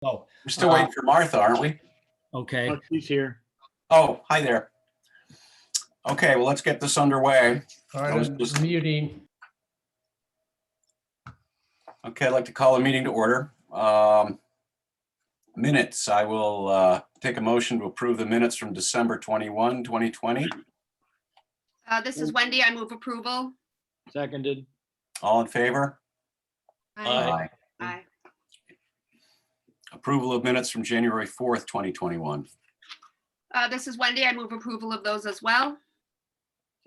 Oh, We're still waiting for Martha, aren't we? okay. Oh, she's here. Oh, hi there. Okay, well, let's get this underway. All I right, was I'm just- muting. Okay, I'd like to call a meeting to order. Minutes, I will take a motion to approve the minutes from December 21, 2020. This is Wendy. I move approval. Seconded. All in favor? Aye. Aye. Approval of minutes from January 4th, 2021. This is Wendy. I move approval of those as well.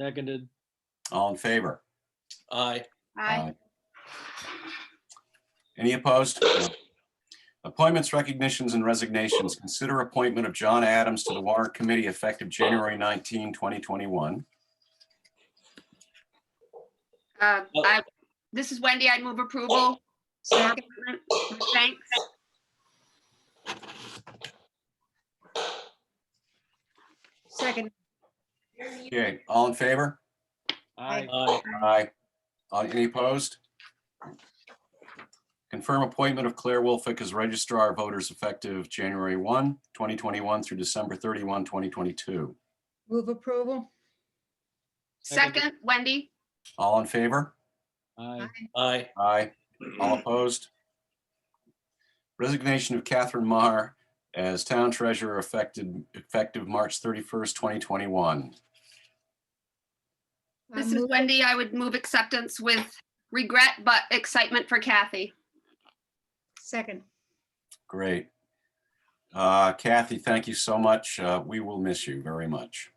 Seconded. All in favor? Aye. Aye. Any opposed? No. Appointments, recognitions, and resignations. Consider appointment of John Adams to the Warrant Committee effective January 19, 2021. This is Wendy. I move approval. Second. Thanks. Second. Okay, all in favor? Aye. Aye. Any opposed? Confirm appointment of Claire Wolfick as Registrar of Voters effective January 1, 2021 through December 31, 2022. Move approval. Second, Wendy. All in favor? Aye. Aye. Aye. All opposed? Resignation of Catherine Maher as Town Treasurer effective March 31st, 2021. This is Wendy. I would move acceptance with regret, but excitement for Kathy. Second. Great. Kathy, thank you so much. We will miss you very much.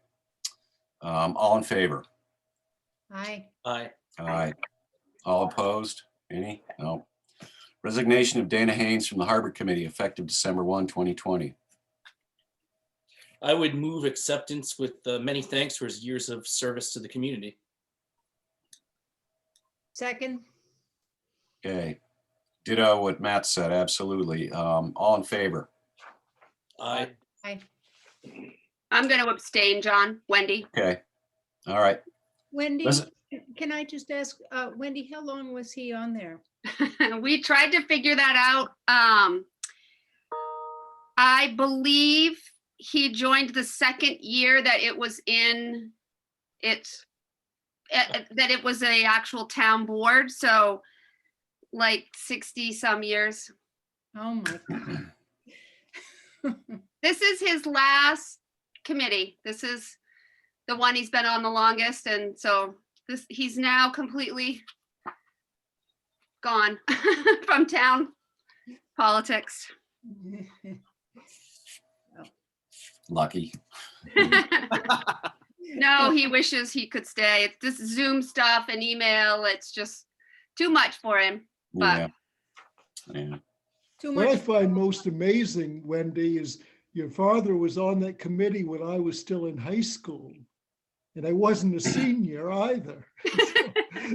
All in favor? Aye. Aye. Aye. All opposed? Any? No. Resignation of Dana Haynes from the Harbor Committee effective December 1, 2020. I would move acceptance with many thanks for his years of service to the community. Second. Okay. Ditto what Matt said, absolutely. All in favor? Aye. Aye. I'm going to abstain, John. Wendy. Okay. All right. Wendy, Listen- can I just ask, Wendy, how long was he on there? We tried to figure that out. I believe he joined the second year that it was in that it was a actual town board. So like 60 some years. Oh, my God. This is his last committee. This is the one he's been on the longest. And so he's now completely gone from town politics. Lucky. No, he wishes he could stay. It's this Zoom stuff and email. It's just too much for him. Yeah. Yeah. Too What I much. find most amazing, Wendy, is your father was on that committee when I was still in high school. And I wasn't a senior either.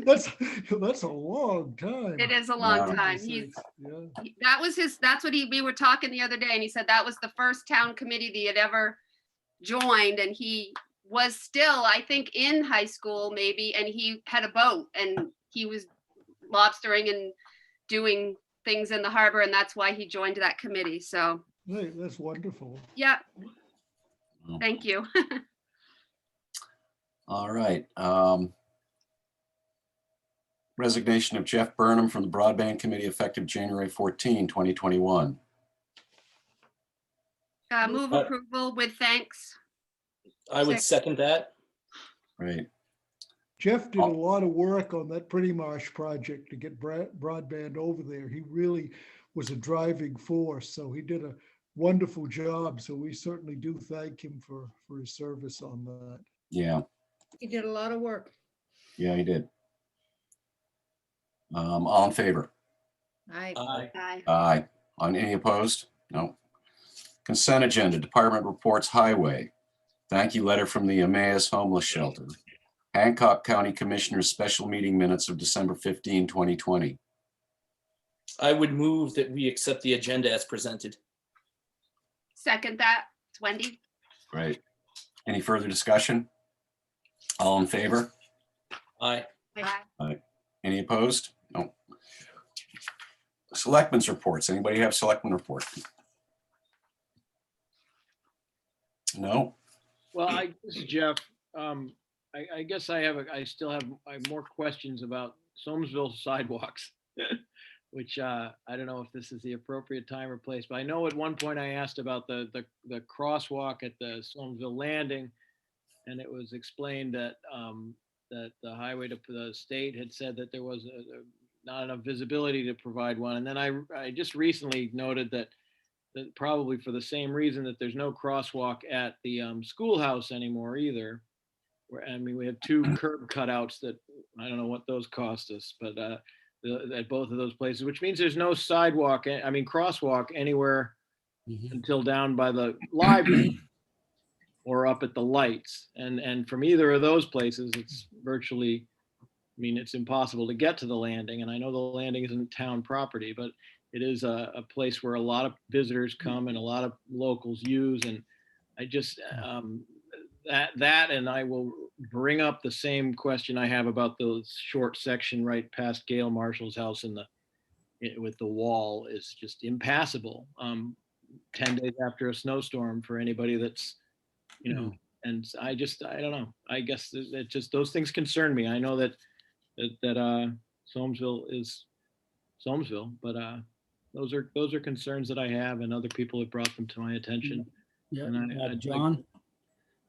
That's a long time. It is a long Wow. time. He's Yeah. that's what we were talking the other day, and he said that was the first town committee that he had ever joined, and he was still, I think, in high school maybe, and he had a boat and he was lobstering and doing things in the harbor, and that's why he joined that committee. So Hey, that's wonderful. yeah, thank you. All right. Resignation of Jeff Burnham from the Broadband Committee effective January 14, 2021. Move approval with thanks. I would second that. Right. Jeff did a lot of work on that Pretty Marsh project to get broadband over there. He really was a driving force. So he did a wonderful job. So we certainly do thank him for his service on that. Yeah. He did a lot of work. Yeah, he did. All in favor? Aye. Aye. Aye. Aye. On any opposed? No. Consent agenda, department reports highway. Thank you letter from the Emmaus Homeless Shelter. Hancock County Commissioners special meeting minutes of December 15, 2020. I would move that we accept the agenda as presented. Second that. It's Wendy. Great. Any further discussion? All in favor? Aye. Aye. Any opposed? No. Selectmen's reports. Anybody have selectmen report? No? Well, this is Jeff. I guess I still have more questions about Soamesville sidewalks, which I don't know if this is the appropriate time or place, but I know at one point I asked about the crosswalk at the Soamesville landing, and it was explained that that the highway to the state had said that there was not enough visibility to provide one. And then I just recently noted that probably for the same reason that there's no crosswalk at the schoolhouse anymore either. I mean, we have 2 curb cutouts that I don't know what those cost us, but at both of those places, which means there's no sidewalk, I mean, crosswalk anywhere until down by the library or up at the lights. And from either of those places, it's virtually, I mean, it's impossible to get to the landing. And I know the landing isn't town property, but it is a place where a lot of visitors come and a lot of locals use. And I just, that, and I will bring up the same question I have about the short section right past Gail Marshall's house with the wall is just impassable. 10 days after a snowstorm for anybody that's, you know, and I don't know. I guess that just those things concern me. I know that Soamesville is Soamesville, but those are concerns that I have, and other people have brought them to my attention. Yeah, And John,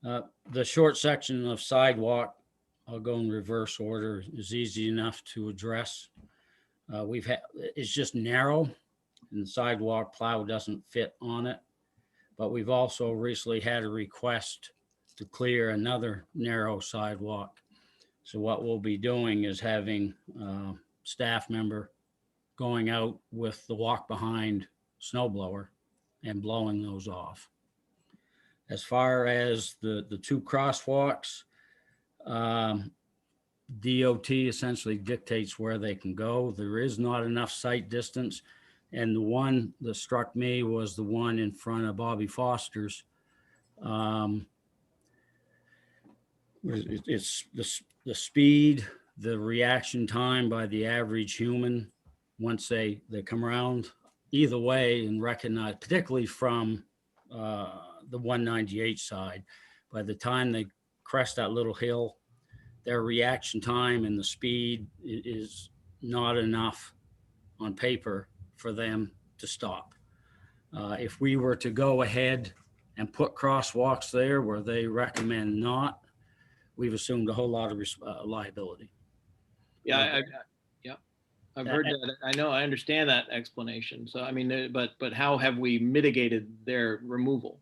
the short section of sidewalk, I'll go in reverse order, is easy enough to address. It's just narrow, and the sidewalk plow doesn't fit on it. But we've also recently had a request to clear another narrow sidewalk. So what we'll be doing is having a staff member going out with the walk behind snow blower and blowing those off. As far as the 2 crosswalks, DOT essentially dictates where they can go. There is not enough sight distance. And the one that struck me was the one in front of Bobby Foster's. It's the speed, the reaction time by the average human once they come around either way and recognize, particularly from the 198 side, by the time they crest that little hill, their reaction time and the speed is not enough on paper for them to stop. If we were to go ahead and put crosswalks there where they recommend not, we've assumed a whole lot of liability. yeah, I've heard that. I understand that explanation. So, I mean, but how have we mitigated their removal?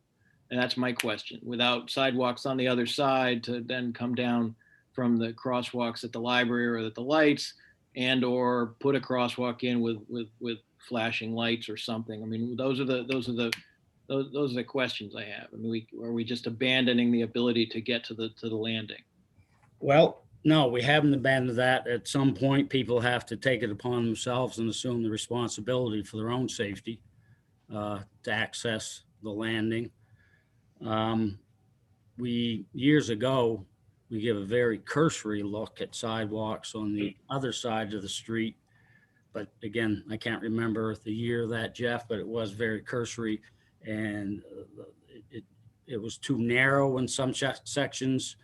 And that's my question. Without sidewalks on the other side to then come down from the crosswalks at the library or at the lights, and or put a crosswalk in with flashing lights or something. I mean, those are the questions I have. I mean, are we just abandoning the ability to get to the landing? Well, no, we haven't abandoned that. At some point, people have to take it upon themselves and assume the responsibility for their own safety to access the landing. Years ago, we give a very cursory look at sidewalks on the other side of the street. But again, I can't remember the year of that, Jeff, but it was very cursory, and it was too narrow in some sections,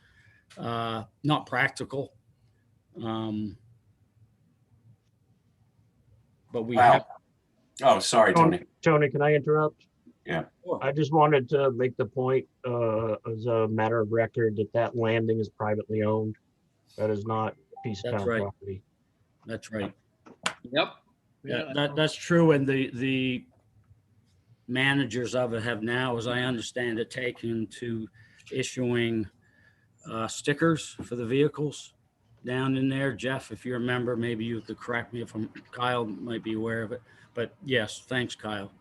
not practical. But we Wow. have. Oh, sorry, Tony. Tony, can I interrupt? Yeah. I just wanted to make the point as a matter of record that landing is privately owned. That is not a piece of That's town right. property. That's right. Yep. That's true. And the managers of it have now, as I understand it, taken to issuing stickers for the vehicles down in there. Jeff, if you remember, maybe you could correct me if Kyle might be aware of it. But yes, thanks, Kyle.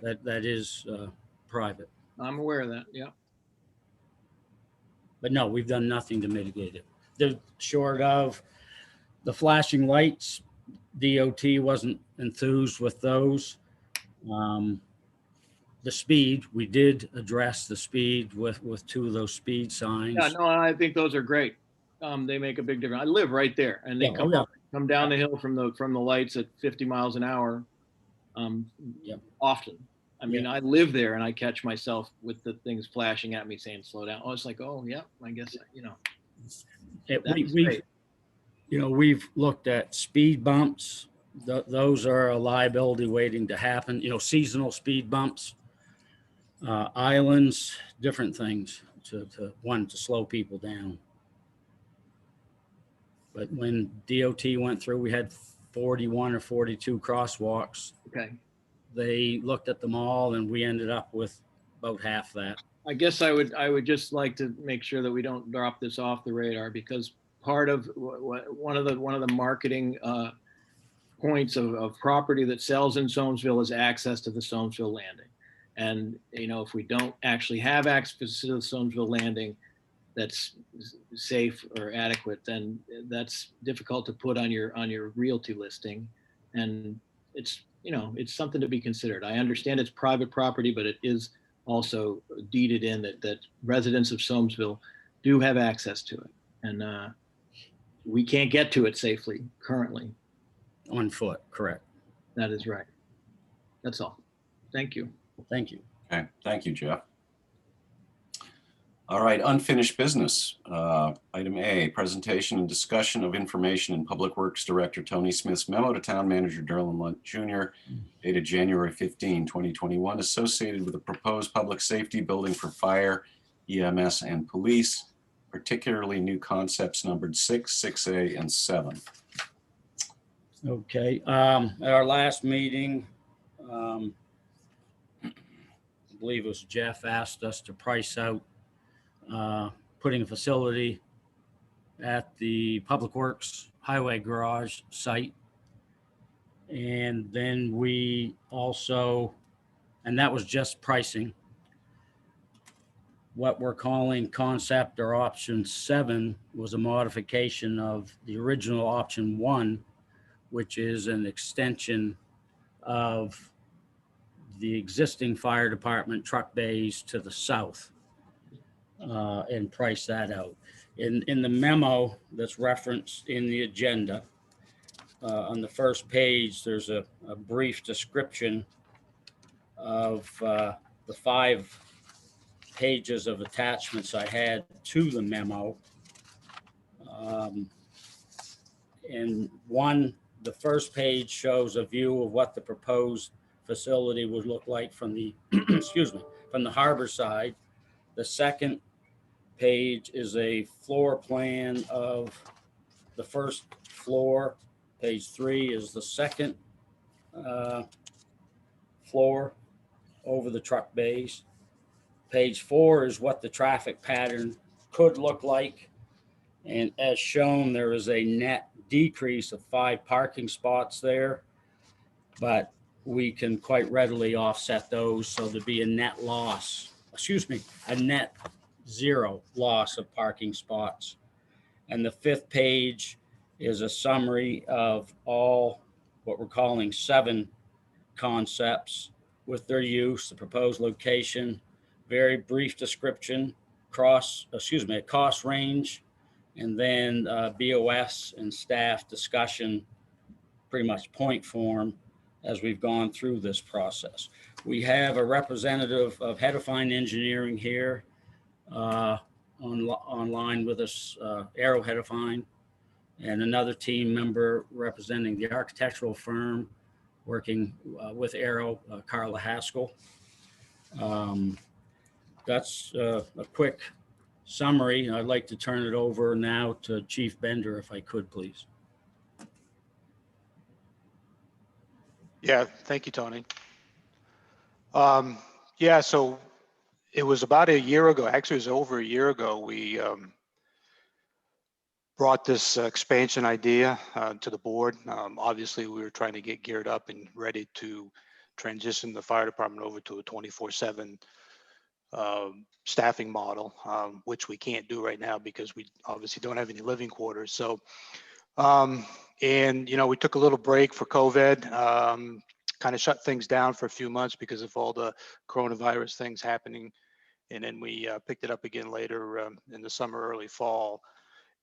That is private. I'm aware of that. Yeah. But no, we've done nothing to mitigate it. They're short of the flashing lights. DOT wasn't enthused with those. The speed, we did address the speed with 2 of those speed signs. Yeah, no, I think those are great. They make a big difference. I live right there, and they come down the hill from the lights at 50 miles an hour. Yep. often. I mean, I live there and I catch myself with the things flashing at me saying, slow down. Oh, it's like, oh, yeah, I guess, that's great. We've looked at speed bumps. Those are a liability waiting to happen, seasonal speed bumps, islands, different things to slow people down. But when DOT went through, we had 41 or 42 crosswalks. Okay. They looked at them all and we ended up with about half that. I guess I would just like to make sure that we don't drop this off the radar, because part of one of the marketing points of property that sells in Soamesville is access to the Soamesville landing. And, if we don't actually have access to the Soamesville landing that's safe or adequate, then that's difficult to put on your realty listing. And it's something to be considered. I understand it's private property, but it is also deeded in that residents of Soamesville do have access to it. And we can't get to it safely currently. On foot, correct. That is right. That's all. Thank you. Thank you. Okay, thank you, Jeff. All right, unfinished business. Item A, presentation and discussion of information in Public Works Director Tony Smith's memo to Town Manager Derlin Lunt Jr. dated January 15, 2021, associated with a proposed public safety building for fire, EMS, and police, particularly new concepts numbered 6, 6A, and 7. Okay, at our last meeting, I believe it was Jeff asked us to price out putting a facility at the Public Works Highway Garage site. And then we also, and that was just pricing. What we're calling concept or option 7 was a modification of the original option 1, which is an extension of the existing fire department truck bays to the south, and price that out. In the memo that's referenced in the agenda, on the first page, there's a brief description of the 5 pages of attachments I had to the memo. And the first page shows a view of what the proposed facility would look like from the, from the harbor side. The second page is a floor plan of the first floor. Page 3 is the second floor over the truck bays. Page 4 is what the traffic pattern could look like. And as shown, there is a net decrease of 5 parking spots there, but we can quite readily offset those. So there'd be a net loss, a net 0 loss of parking spots. And the 5th page is a summary of all what we're calling 7 concepts with their use, the proposed location, very brief description, a cost range, and then BOS and staff discussion, pretty much point form as we've gone through this process. We have a representative of Hedifine Engineering here online with us, Arrow Hedifine, and another team member representing the architectural firm working with Arrow, Carla Haskell. That's a quick summary. I'd like to turn it over now to Chief Bender, if I could, please. Yeah, thank you, Tony. Yeah, so it was about a year ago, actually it was over a year ago, we brought this expansion idea to the board. Obviously, we were trying to get geared up and ready to transition the fire department over to a 24/7 staffing model, which we can't do right now because we obviously don't have any living quarters. So, and we took a little break for COVID, kind of shut things down for a few months because of all the coronavirus things happening. And then we picked it up again later in the summer, early fall.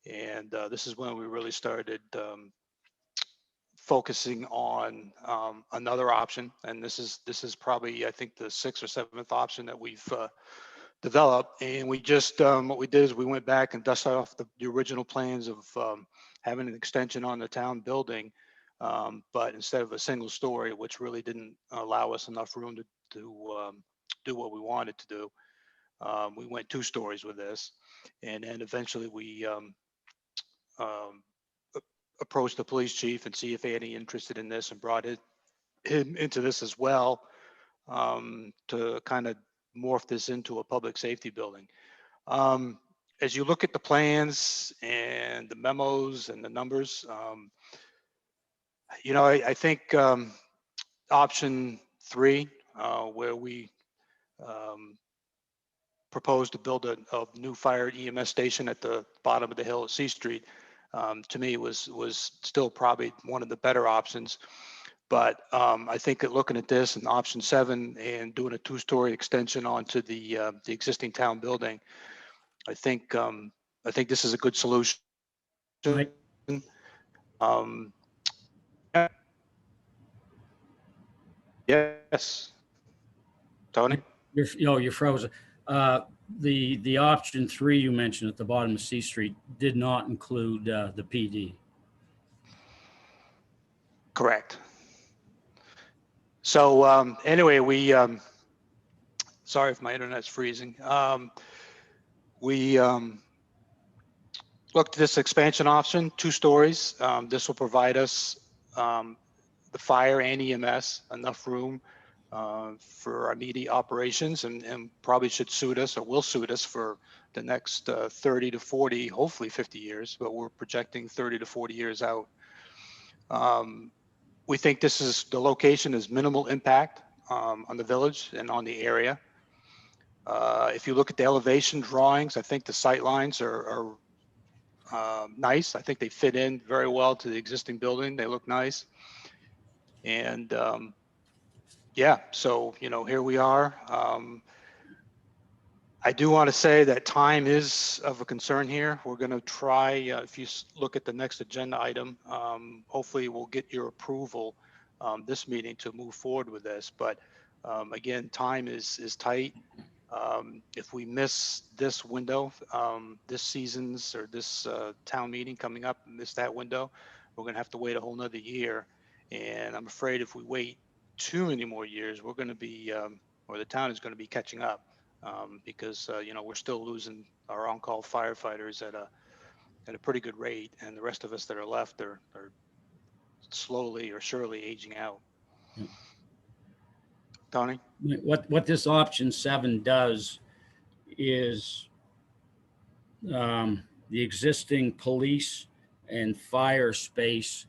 And this is when we really started focusing on another option, and this is probably, I think, the 6th or 7th option that we've developed. And we just what we did is we went back and dusted off the original plans of having an extension on the town building, but instead of a single story, which really didn't allow us enough room to do what we wanted to do. We went 2 stories with this, and then eventually we approached the police chief and see if he had any interested in this, and brought him into this as well, to kind of morph this into a public safety building. As you look at the plans and the memos and the numbers, you know, I think option 3, where we proposed to build a new fire EMS station at the bottom of the hill at C Street, to me was still probably one of the better options. But I think that looking at this and option 7 and doing a 2-story extension onto the existing town building, I think this is a good solution. Right. Yeah. Yes. Tony? You're frozen. The option 3 you mentioned at the bottom of C Street did not include the PD. Correct. So anyway, we sorry if my internet's freezing. We looked at this expansion option, 2 stories. This will provide us, the fire and EMS, enough room for our immediate operations, and probably should suit us, or will suit us, for the next 30 to 40, hopefully 50 years, but we're projecting 30 to 40 years out. We think the location is minimal impact on the village and on the area. If you look at the elevation drawings, I think the sight lines are nice. I think they fit in very well to the existing building. They look nice. And yeah, so, you know, here we are. I do want to say that time is of a concern here. We're going to try, if you look at the next agenda item, hopefully we'll get your approval this meeting to move forward with this. But again, time is tight. If we miss this window, this season's or this town meeting coming up, miss that window, we're going to have to wait a whole nother year. And I'm afraid if we wait too many more years, we're going to be, or the town is going to be catching up. Because you know, we're still losing our on-call firefighters at a pretty good rate, and the rest of us that are left are slowly or surely aging out. Yeah. Tony? What this option 7 does is the existing police and fire space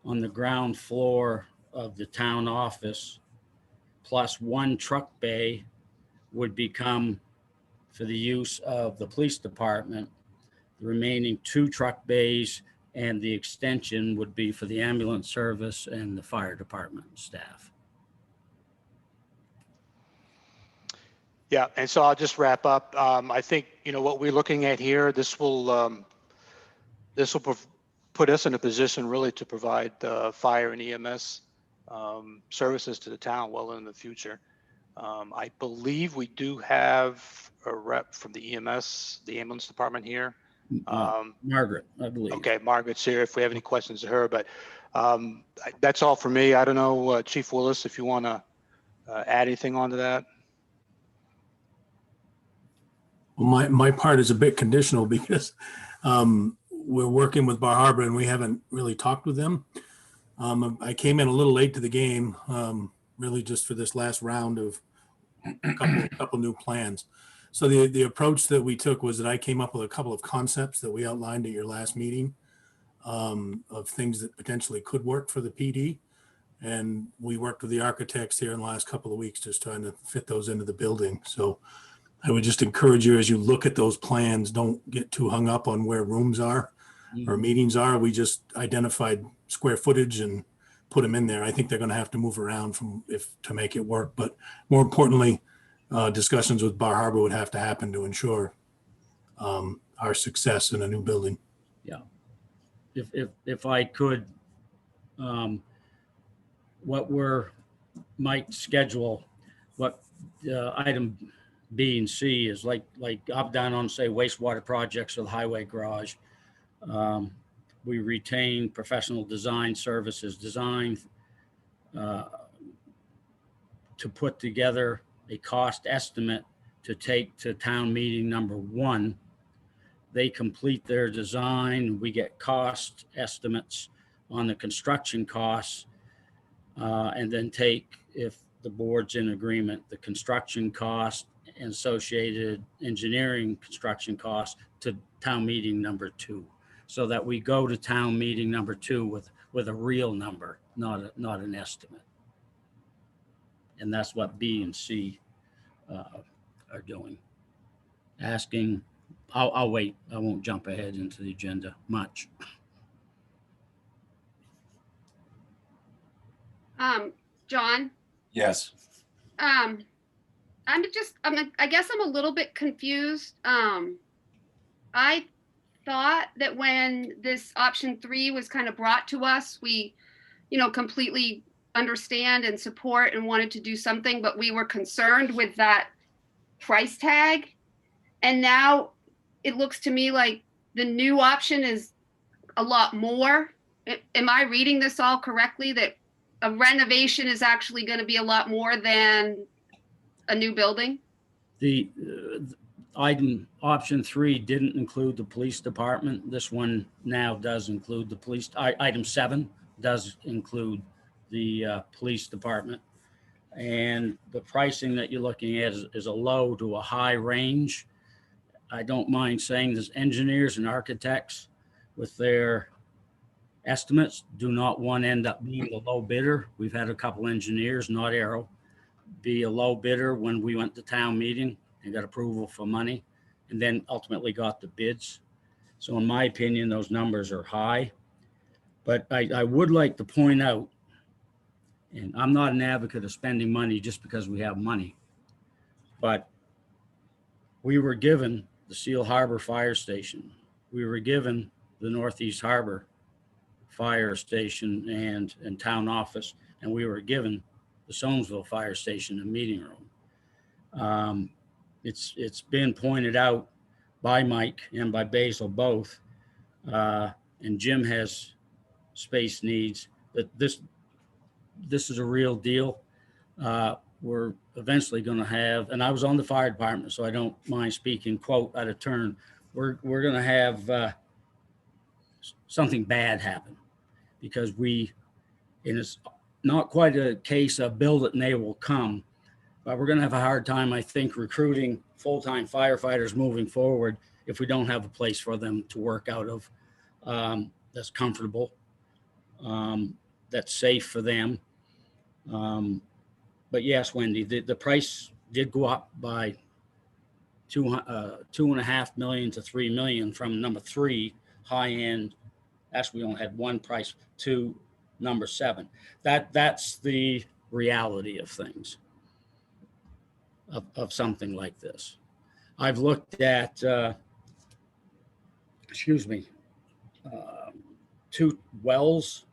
on the ground floor of the town office, plus 1 truck bay, would become for the use of the police department. The remaining 2 truck bays and the extension would be for the ambulance service and the fire department staff. Yeah, and so I'll just wrap up. I think, you know, what we're looking at here, this will put us in a position really to provide fire and EMS services to the town well in the future. I believe we do have a rep from the EMS, the ambulance department here. Margaret, I believe. Okay, Margaret's here if we have any questions to her, but that's all for me. I don't know, Chief Willis, if you want to add anything onto that. Well, my part is a bit conditional because we're working with Bar Harbor and we haven't really talked with them. I came in a little late to the game, really just for this last round of a couple new plans. So the approach that we took was that I came up with a couple of concepts that we outlined at your last meeting, of things that potentially could work for the PD. And we worked with the architects here in the last couple of weeks, just trying to fit those into the building. So I would just encourage you, as you look at those plans, don't get too hung up on where rooms are or meetings are. We just identified square footage and put them in there. I think they're going to have to move around to make it work. But more importantly, discussions with Bar Harbor would have to happen to ensure our success in a new building. Yeah. If I could what might schedule, what item B and C is like up down on, say, wastewater projects or the highway garage. We retain professional design services, to put together a cost estimate to take to town meeting number 1. They complete their design. We get cost estimates on the construction costs, and then take, if the board's in agreement, the construction cost and associated engineering construction costs to town meeting number 2, so that we go to town meeting number 2 with a real number, not an estimate. And that's what B and C are doing. Asking, I'll wait. I won't jump ahead into the agenda much. John, Yes. I guess I'm a little bit confused. I thought that when this option 3 was kind of brought to us, we, completely understand and support and wanted to do something, but we were concerned with that price tag. And now it looks to me like the new option is a lot more. Am I reading this all correctly, that a renovation is actually going to be a lot more than a new building? The item option 3 didn't include the police department. This one now does include the police. Item 7 does include the police department. And the pricing that you're looking at is a low to a high range. I don't mind saying this, engineers and architects with their estimates do not want to end up being the low bidder. We've had a couple engineers, not Arrow, be a low bidder when we went to town meeting and got approval for money, and then ultimately got the bids. So in my opinion, those numbers are high. But I would like to point out, and I'm not an advocate of spending money just because we have money, but we were given the Seal Harbor Fire Station. We were given the Northeast Harbor Fire Station and town office, and we were given the Soamesville Fire Station and meeting room. It's been pointed out by Mike and by Basil both, and Jim has space needs, that this is a real deal. We're eventually going to have, and I was on the fire department, so I don't mind speaking, quote, out of turn. We're going to have something bad happen, because and it's not quite a case of build it and they will come, but we're going to have a hard time, I think, recruiting full-time firefighters moving forward if we don't have a place for them to work out of, that's comfortable, that's safe for them. But yes, Wendy, the price did go up by $2.5 million to $3 million from number 3 high end. Actually, we only had one price, to number 7. That's the reality of things, of something like this. I've looked at, 2 wells,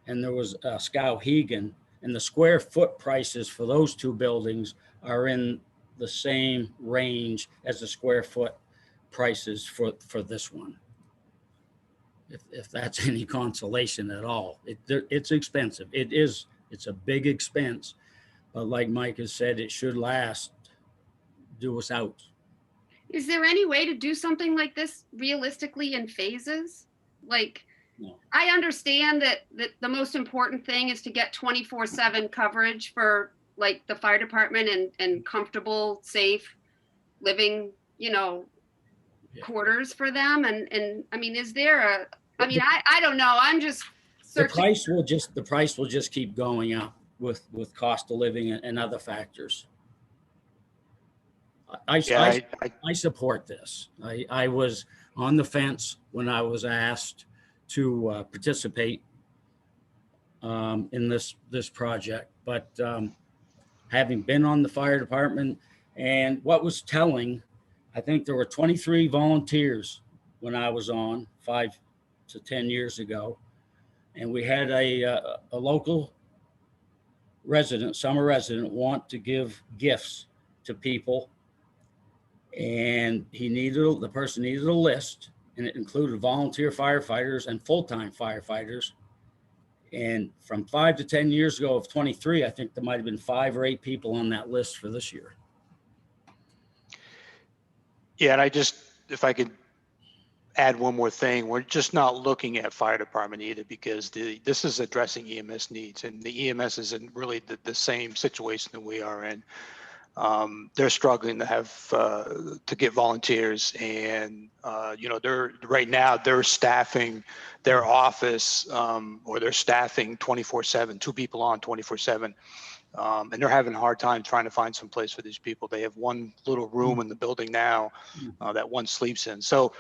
and there was Skowhegan, and the square foot prices for those 2 buildings are in the same range as the square foot prices for this one. If that's any consolation at all, it's expensive. It's a big expense, but like Mike has said, it should do us out. Is there any way to do something like this realistically in phases? Like, No. I understand that the most important thing is to get 24/7 coverage for like the fire department and comfortable, safe living, quarters for them. And I mean, is there I don't know. I'm just The searching. price will just keep going up with cost of living and other factors. I support this. I was on the fence when I was asked to participate in this project, but having been on the fire department, and what was telling, I think there were 23 volunteers when I was on 5 to 10 years ago, And we had a local resident, summer resident, want to give gifts to people. And the person needed a list, and it included volunteer firefighters and full-time firefighters. And from 5 to 10 years ago of 23, I think there might have been 5 or 8 people on that list for this year. Yeah, and if I could add one more thing, we're just not looking at fire department either, because this is addressing EMS needs, and the EMS is in really the same situation that we are in. They're struggling to get volunteers, and they're right now they're staffing their office, or they're staffing 24/7, 2 people on 24/7. And they're having a hard time trying to find some place for these people. They have one little room in the building now that one sleeps in. So,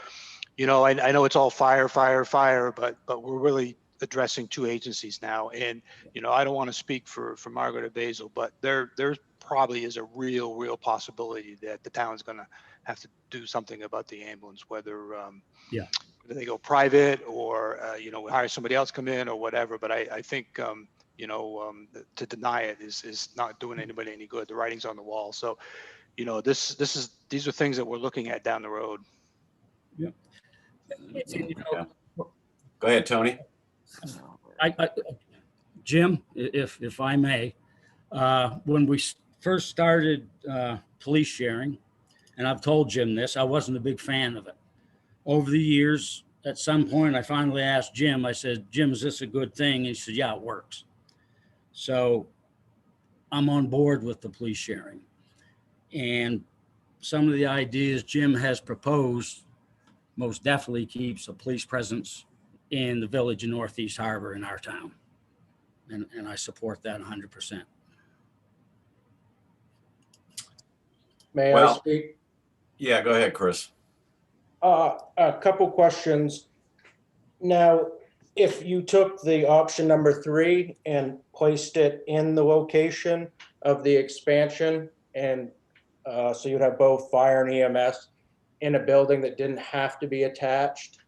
I know it's all fire, but we're really addressing 2 agencies now. And, I don't want to speak for Margaret or Basil, but there probably is a real possibility that the town's going to have to do something about the ambulance, whether they go private or, hire somebody else come in or whatever. But I think, to deny it is not doing anybody any good. The writing's on the wall. So, these are things that we're looking at down the road. Yeah. Yeah. Go ahead, Tony. Jim, if I may, when we first started police sharing, and I've told Jim this, I wasn't a big fan of it. Over the years, at some point, I finally asked Jim, I said, Jim, is this a good thing? And he said, yeah, it works. So I'm on board with the police sharing. And some of the ideas Jim has proposed most definitely keeps a police presence in the village of Northeast Harbor in our town. And I support that 100%. May I Well, speak? Yeah, go ahead, Chris. A couple questions. Now, if you took the option number 3 and placed it in the location of the expansion, and so you'd have both fire and EMS in a building that didn't have to be attached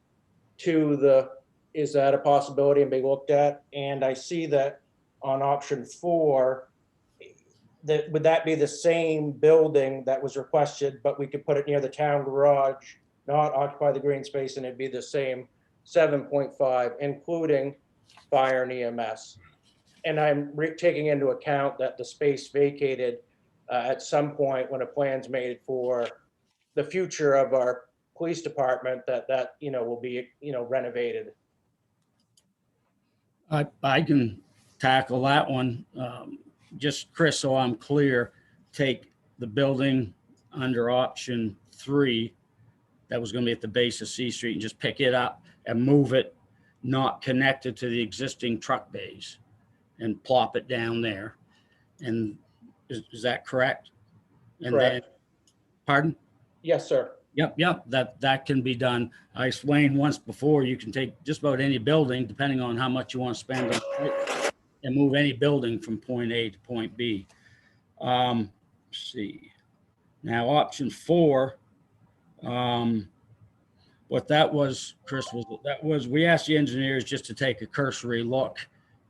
to is that a possibility and be looked at? And I see that on option 4, would that be the same building that was requested, but we could put it near the town garage, not occupy the green space, and it'd be the same 7.5, including fire and EMS. And I'm taking into account that the space vacated at some point when a plan's made for the future of our police department, that will be renovated. I can tackle that one. Just Chris, so I'm clear, take the building under option 3 that was going to be at the base of C Street and just pick it up and move it, not connected to the existing truck bays, and plop it down there. And is that correct? And Correct. then, pardon? Yes, sir. Yep, that can be done. I explained once before, you can take just about any building, depending on how much you want to spend on it, and move any building from point A to point B. Let's see. Now, option 4, what that was, Chris, was we asked the engineers just to take a cursory look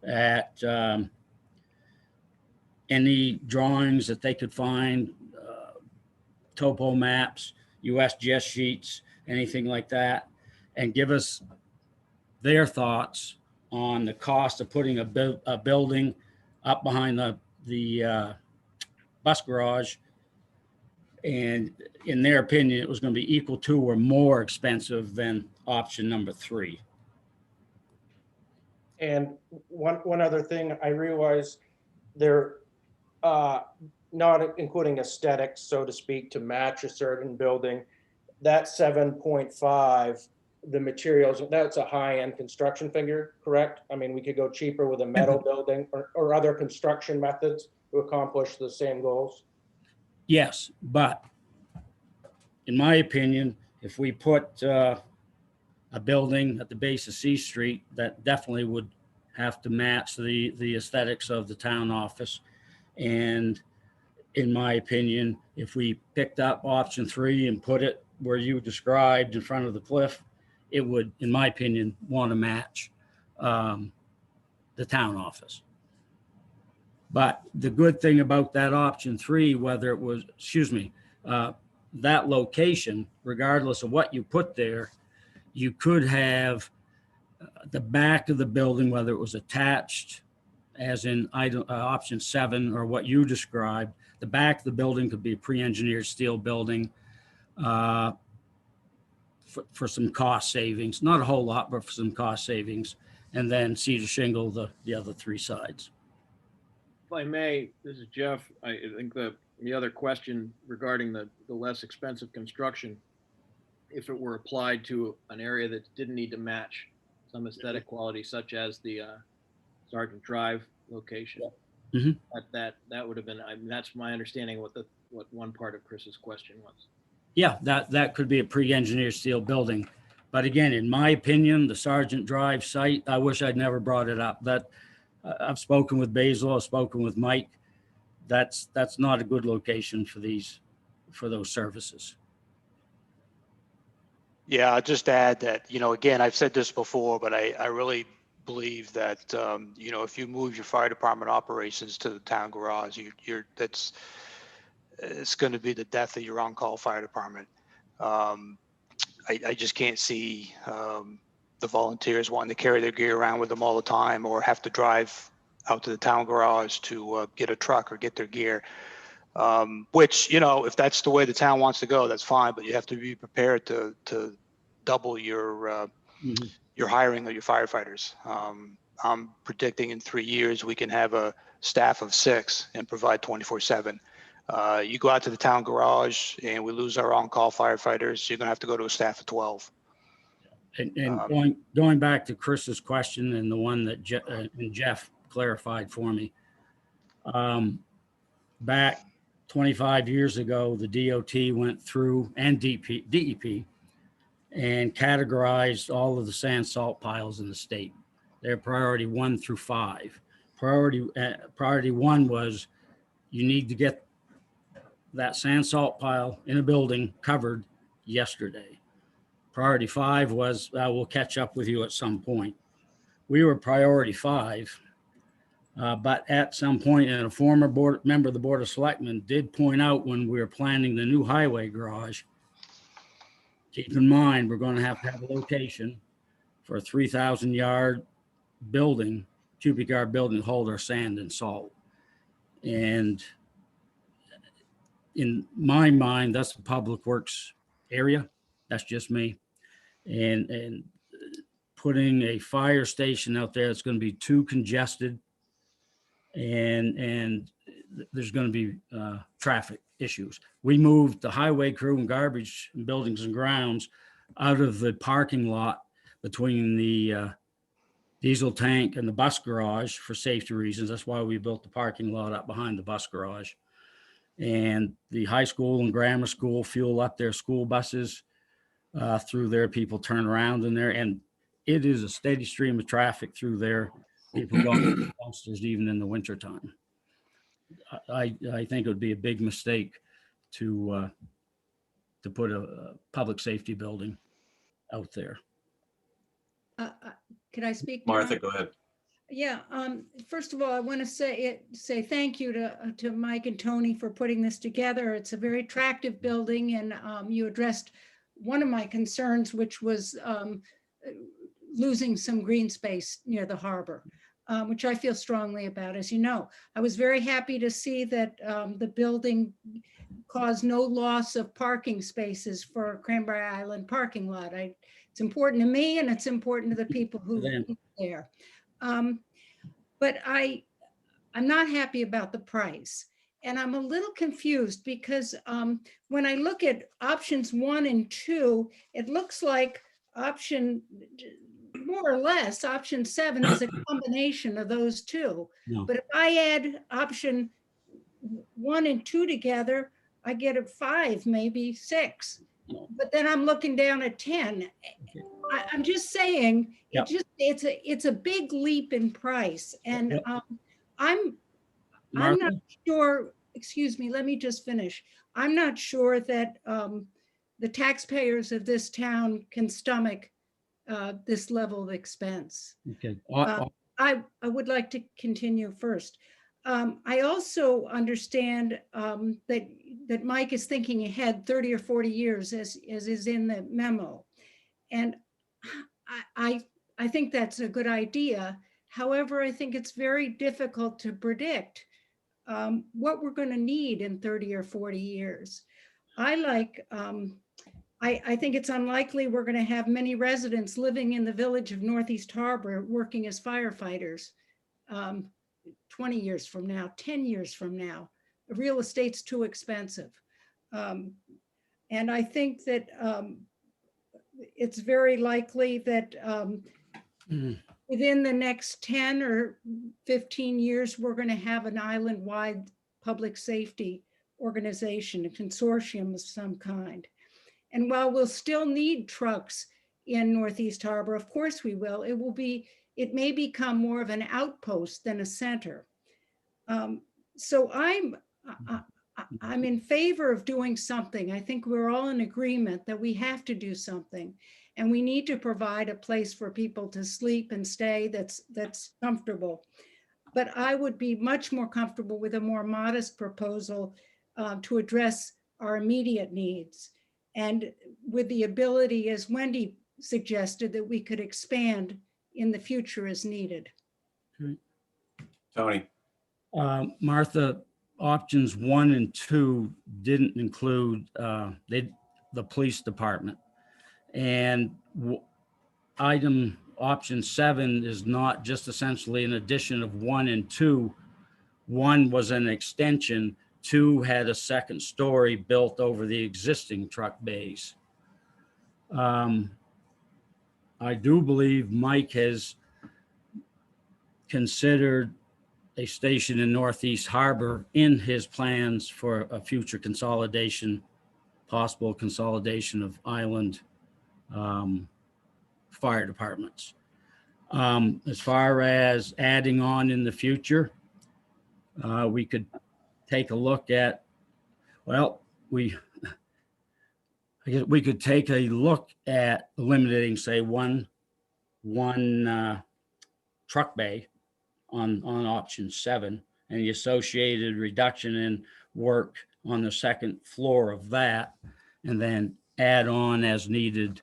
at any drawings that they could find, topo maps, USGS sheets, anything like that, and give us their thoughts on the cost of putting a building up behind the bus garage. And in their opinion, it was going to be equal to or more expensive than option number 3. And one other thing, I realize they're not including aesthetics, so to speak, to match a certain building. That 7.5, the materials, that's a high-end construction figure, correct? I mean, we could go cheaper with a metal building or other construction methods to accomplish the same goals. Yes, but in my opinion, if we put a building at the base of C Street, that definitely would have to match the aesthetics of the town office. And in my opinion, if we picked up option 3 and put it where you described in front of the cliff, it would, in my opinion, want to match. the town office. But the good thing about that option 3, whether it was, that location, regardless of what you put there, you could have the back of the building, whether it was attached, as in option 7 or what you described, the back of the building could be a pre-engineered steel building for some cost savings, not a whole lot, but for some cost savings, and then cedar shingle the other 3 sides. If I may, this is Jeff. I think the other question regarding the less expensive construction, if it were applied to an area that didn't need to match some aesthetic quality, such as the Sergeant Drive location, Mhm. that would have been, I mean, that's my understanding what one part of Chris's question was. Yeah, that could be a pre-engineered steel building. But again, in my opinion, the Sergeant Drive site, I wish I'd never brought it up. I've spoken with Basil, I've spoken with Mike. That's not a good location for those services. Yeah, I'll just add that, again, I've said this before, but I really believe that, if you move your fire department operations to the town garage, it's going to be the death of your on-call fire department. I just can't see the volunteers wanting to carry their gear around with them all the time, or have to drive out to the town garage to get a truck or get their gear. Which, if that's the way the town wants to go, that's fine, but you have to be prepared to double your hiring of your firefighters. I'm predicting in 3 years, we can have a staff of 6 and provide 24/7. You go out to the town garage and we lose our on-call firefighters, you're gonna have to go to a staff of 12. And going back to Chris's question and the one that Jeff clarified for me, back 25 years ago, the DOT went through, and DEP, and categorized all of the sand salt piles in the state. They're priority 1 through 5. Priority 1 was you need to get that sand salt pile in a building covered yesterday. Priority 5 was we'll catch up with you at some point. We were priority 5, but at some point, and a former member of the Board of Selectmen did point out when we were planning the new highway garage, keep in mind, we're going to have a location for a 3,000 yard building, cubic yard building to hold our sand and salt. And in my mind, that's the public works area. That's just me. And putting a fire station out there, it's going to be too congested, and there's going to be traffic issues. We moved the highway crew and garbage and buildings and grounds out of the parking lot between the diesel tank and the bus garage for safety reasons. That's why we built the parking lot up behind the bus garage. And the high school and grammar school fuel up their school buses through there. People turn around in there, and it is a steady stream of traffic through there. People going to the dumpsters even in the wintertime. I think it would be a big mistake to put a public safety building out there. Could I speak now? Martha, go ahead. Yeah, first of all, I want to say thank you to Mike and Tony for putting this together. It's a very attractive building, and you addressed one of my concerns, which was losing some green space near the harbor, which I feel strongly about, as you know. I was very happy to see that the building caused no loss of parking spaces for Cranberry Island parking lot. It's important to me, and it's important to the people who live there. But I'm not happy about the price. And I'm a little confused because when I look at options 1 and 2, it looks like more or less, option 7 is a combination of those two. No. But if I add option 1 and 2 together, I get a 5, maybe 6. No. But then I'm looking down at 10. I'm just saying, Yep. it's a big leap in price, and Yep. I'm not sure. Excuse me. Let me just finish. I'm not sure that the taxpayers of this town can stomach this level of expense. Okay. I would like to continue first. I also understand that Mike is thinking ahead 30 or 40 years as is in the memo. And I think that's a good idea. However, I think it's very difficult to predict what we're going to need in 30 or 40 years. I think it's unlikely we're going to have many residents living in the village of Northeast Harbor working as firefighters 20 years from now, 10 years from now. Real estate's too expensive. And I think that it's very likely that within the next 10 or 15 years, we're going to have an island-wide public safety organization, a consortium of some kind. And while we'll still need trucks in Northeast Harbor, of course we will, it may become more of an outpost than a center. So I'm in favor of doing something. I think we're all in agreement that we have to do something, and we need to provide a place for people to sleep and stay that's comfortable. But I would be much more comfortable with a more modest proposal to address our immediate needs, and with the ability, as Wendy suggested, that we could expand in the future as needed. Tony, Martha, options 1 and 2 didn't include the police department. And option 7 is not just essentially an addition of 1 and 2. 1 was an extension, 2 had a second story built over the existing truck bays. I do believe Mike has considered a station in Northeast Harbor in his plans for a future consolidation, possible consolidation of island fire departments. As far as adding on in the future, we could take a look at, well, I guess we could take a look at eliminating, say, one truck bay on option 7, and the associated reduction in work on the second floor of that, and then add on as needed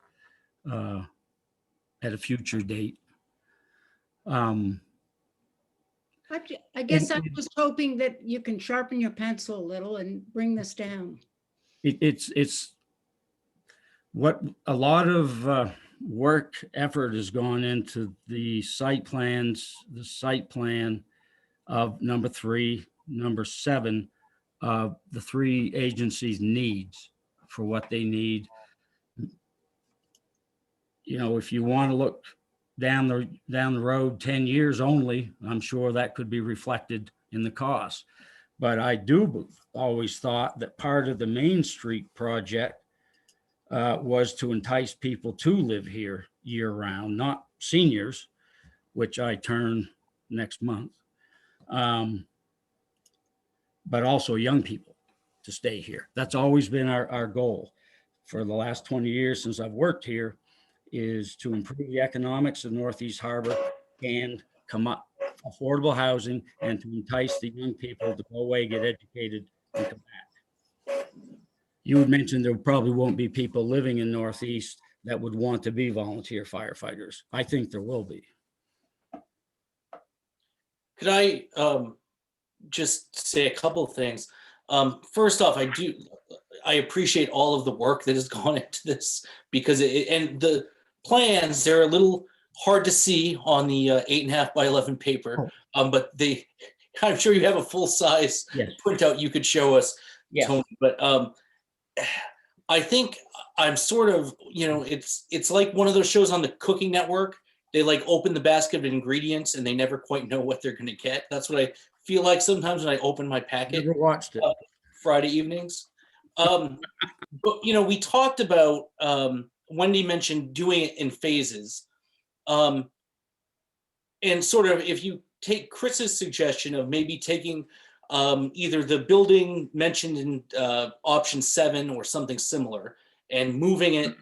at a future date. I guess I'm just hoping that you can sharpen your pencil a little and bring this down. It's what a lot of work effort has gone into the site plans, the site plan of number 3, number 7, the 3 agencies' needs for what they need. You know, if you want to look down the road 10 years only, I'm sure that could be reflected in the cost. But I do always thought that part of the Main Street project was to entice people to live here year round, not seniors, which I turn next month, but also young people to stay here. That's always been our goal for the last 20 years since I've worked here, is to improve the economics of Northeast Harbor and come up affordable housing, and to entice the young people to go away, get educated, and come back. You had mentioned there probably won't be people living in Northeast that would want to be volunteer firefighters. I think there will be. Could I just say a couple of things? First off, I appreciate all of the work that has gone into this, because and the plans, they're a little hard to see on the 8.5 by 11 paper, but I'm sure you have a full size printout you could show us, Tony. But I think I'm sort of, it's like one of those shows on the Cooking Network. They like open the basket of ingredients and they never quite know what they're going to get. That's what I feel like sometimes when I open my packet. Never watched it. Friday evenings. But we talked about, Wendy mentioned doing it in phases. And sort of, if you take Chris's suggestion of maybe taking either the building mentioned in option 7 or something similar and moving it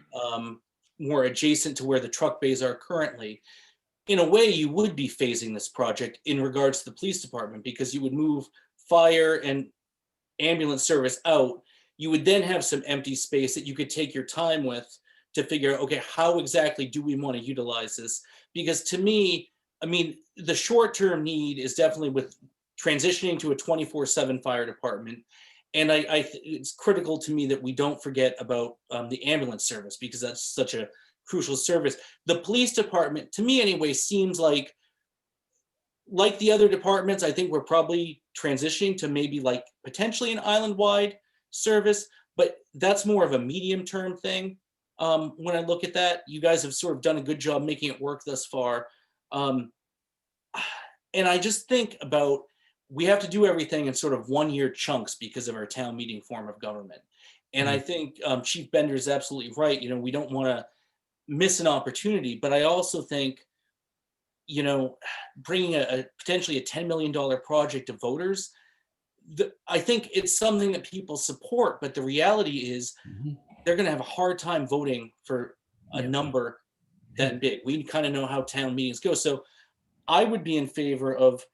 more adjacent to where the truck bays are currently, in a way, you would be phasing this project in regards to the police department, because you would move fire and ambulance service out. You would then have some empty space that you could take your time with to figure out, okay, how exactly do we want to utilize this? Because to me, I mean, the short-term need is definitely with transitioning to a 24/7 fire department. And it's critical to me that we don't forget about the ambulance service, because that's such a crucial service. The police department, to me anyway, seems like the other departments, I think we're probably transitioning to maybe like potentially an island-wide service, but that's more of a medium-term thing. When I look at that, you guys have sort of done a good job making it work thus far. And I just think about, we have to do everything in sort of 1-year chunks because of our town meeting form of government. And I think Chief Bender is absolutely right. You know, we don't want to miss an opportunity, but I also think, you know, bringing a potentially a $10 million project to voters, I think it's something that people support, but the reality is they're going to have a hard time voting for a number that big. We kind of know how town meetings go. So I would be in favor of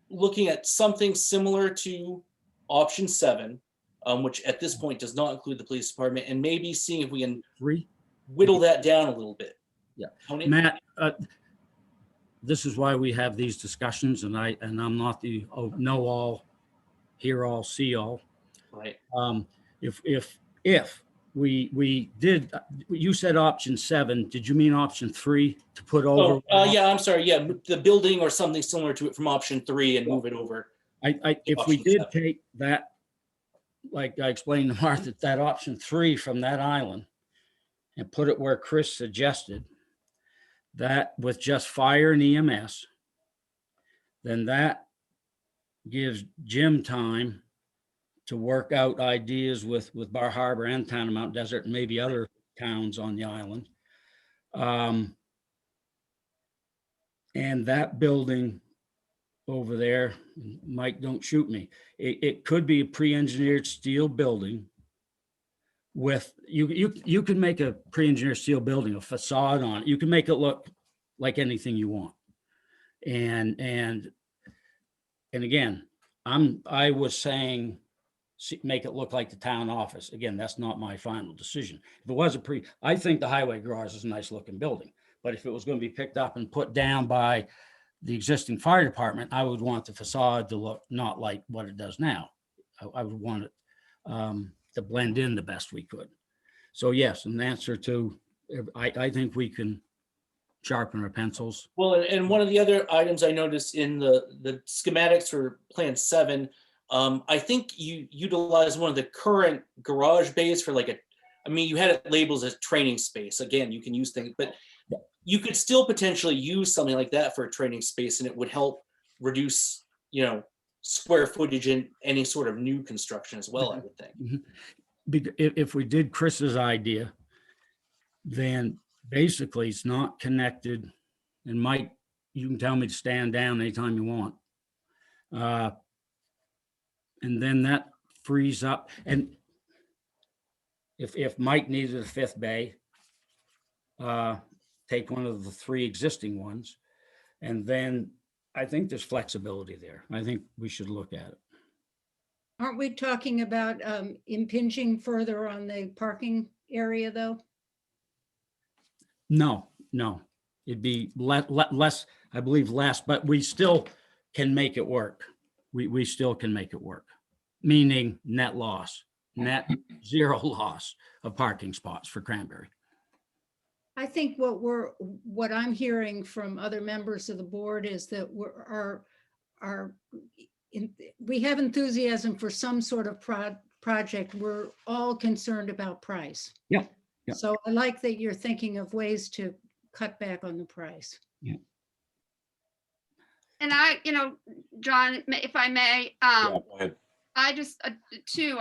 looking at something similar to option 7, which at this point does not include the police department, and maybe seeing if we can whittle that down a little bit. Yeah. Tony? Matt, this is why we have these discussions, and I'm not the know all, hear all, see all. Right. If we did, you said option 7, did you mean option 3 to put over? Yeah, I'm sorry. Yeah, the building or something similar to it from option 3 and move it over. If we option did 7. take that, like I explained to Martha, that option 3 from that island and put it where Chris suggested, that with just fire and EMS, then that gives Jim time to work out ideas with Bar Harbor and Town of Mount Desert and maybe other towns on the island. And that building over there, Mike, don't shoot me. It could be a pre-engineered steel building with, you can make a pre-engineered steel building, a facade on it. You can make it look like anything you want. And again, I was saying, make it look like the town office. Again, that's not my final decision. If it was I think the highway garage is a nice looking building, but if it was going to be picked up and put down by the existing fire department, I would want the facade to look not like what it does now. I would want it to blend in the best we could. So yes, in answer to, I think we can sharpen our pencils. Well, and one of the other items I noticed in the schematics for Plan 7, I think you utilize one of the current garage bays for you had it labeled as training space. Again, you can use things, but you could still potentially use something like that for a training space, and it would help reduce, square footage in any sort of new construction as well, I would think. If we did Chris's idea, then basically it's not connected. And Mike, you can tell me to stand down anytime you want. And then that frees up. And if Mike needed a 5th bay, take one of the 3 existing ones. And then I think there's flexibility there. I think we should look at it. Aren't we talking about impinging further on the parking area, though? No, it'd be less, I believe less, but we still can make it work. We still can make it work, meaning net zero loss of parking spots for Cranberry. I think what I'm hearing from other members of the board is that we have enthusiasm for some sort of project. We're all concerned about price. Yeah. So I like that you're thinking of ways to cut back on the price. Yeah. And John, if I may, Go ahead. I just, too,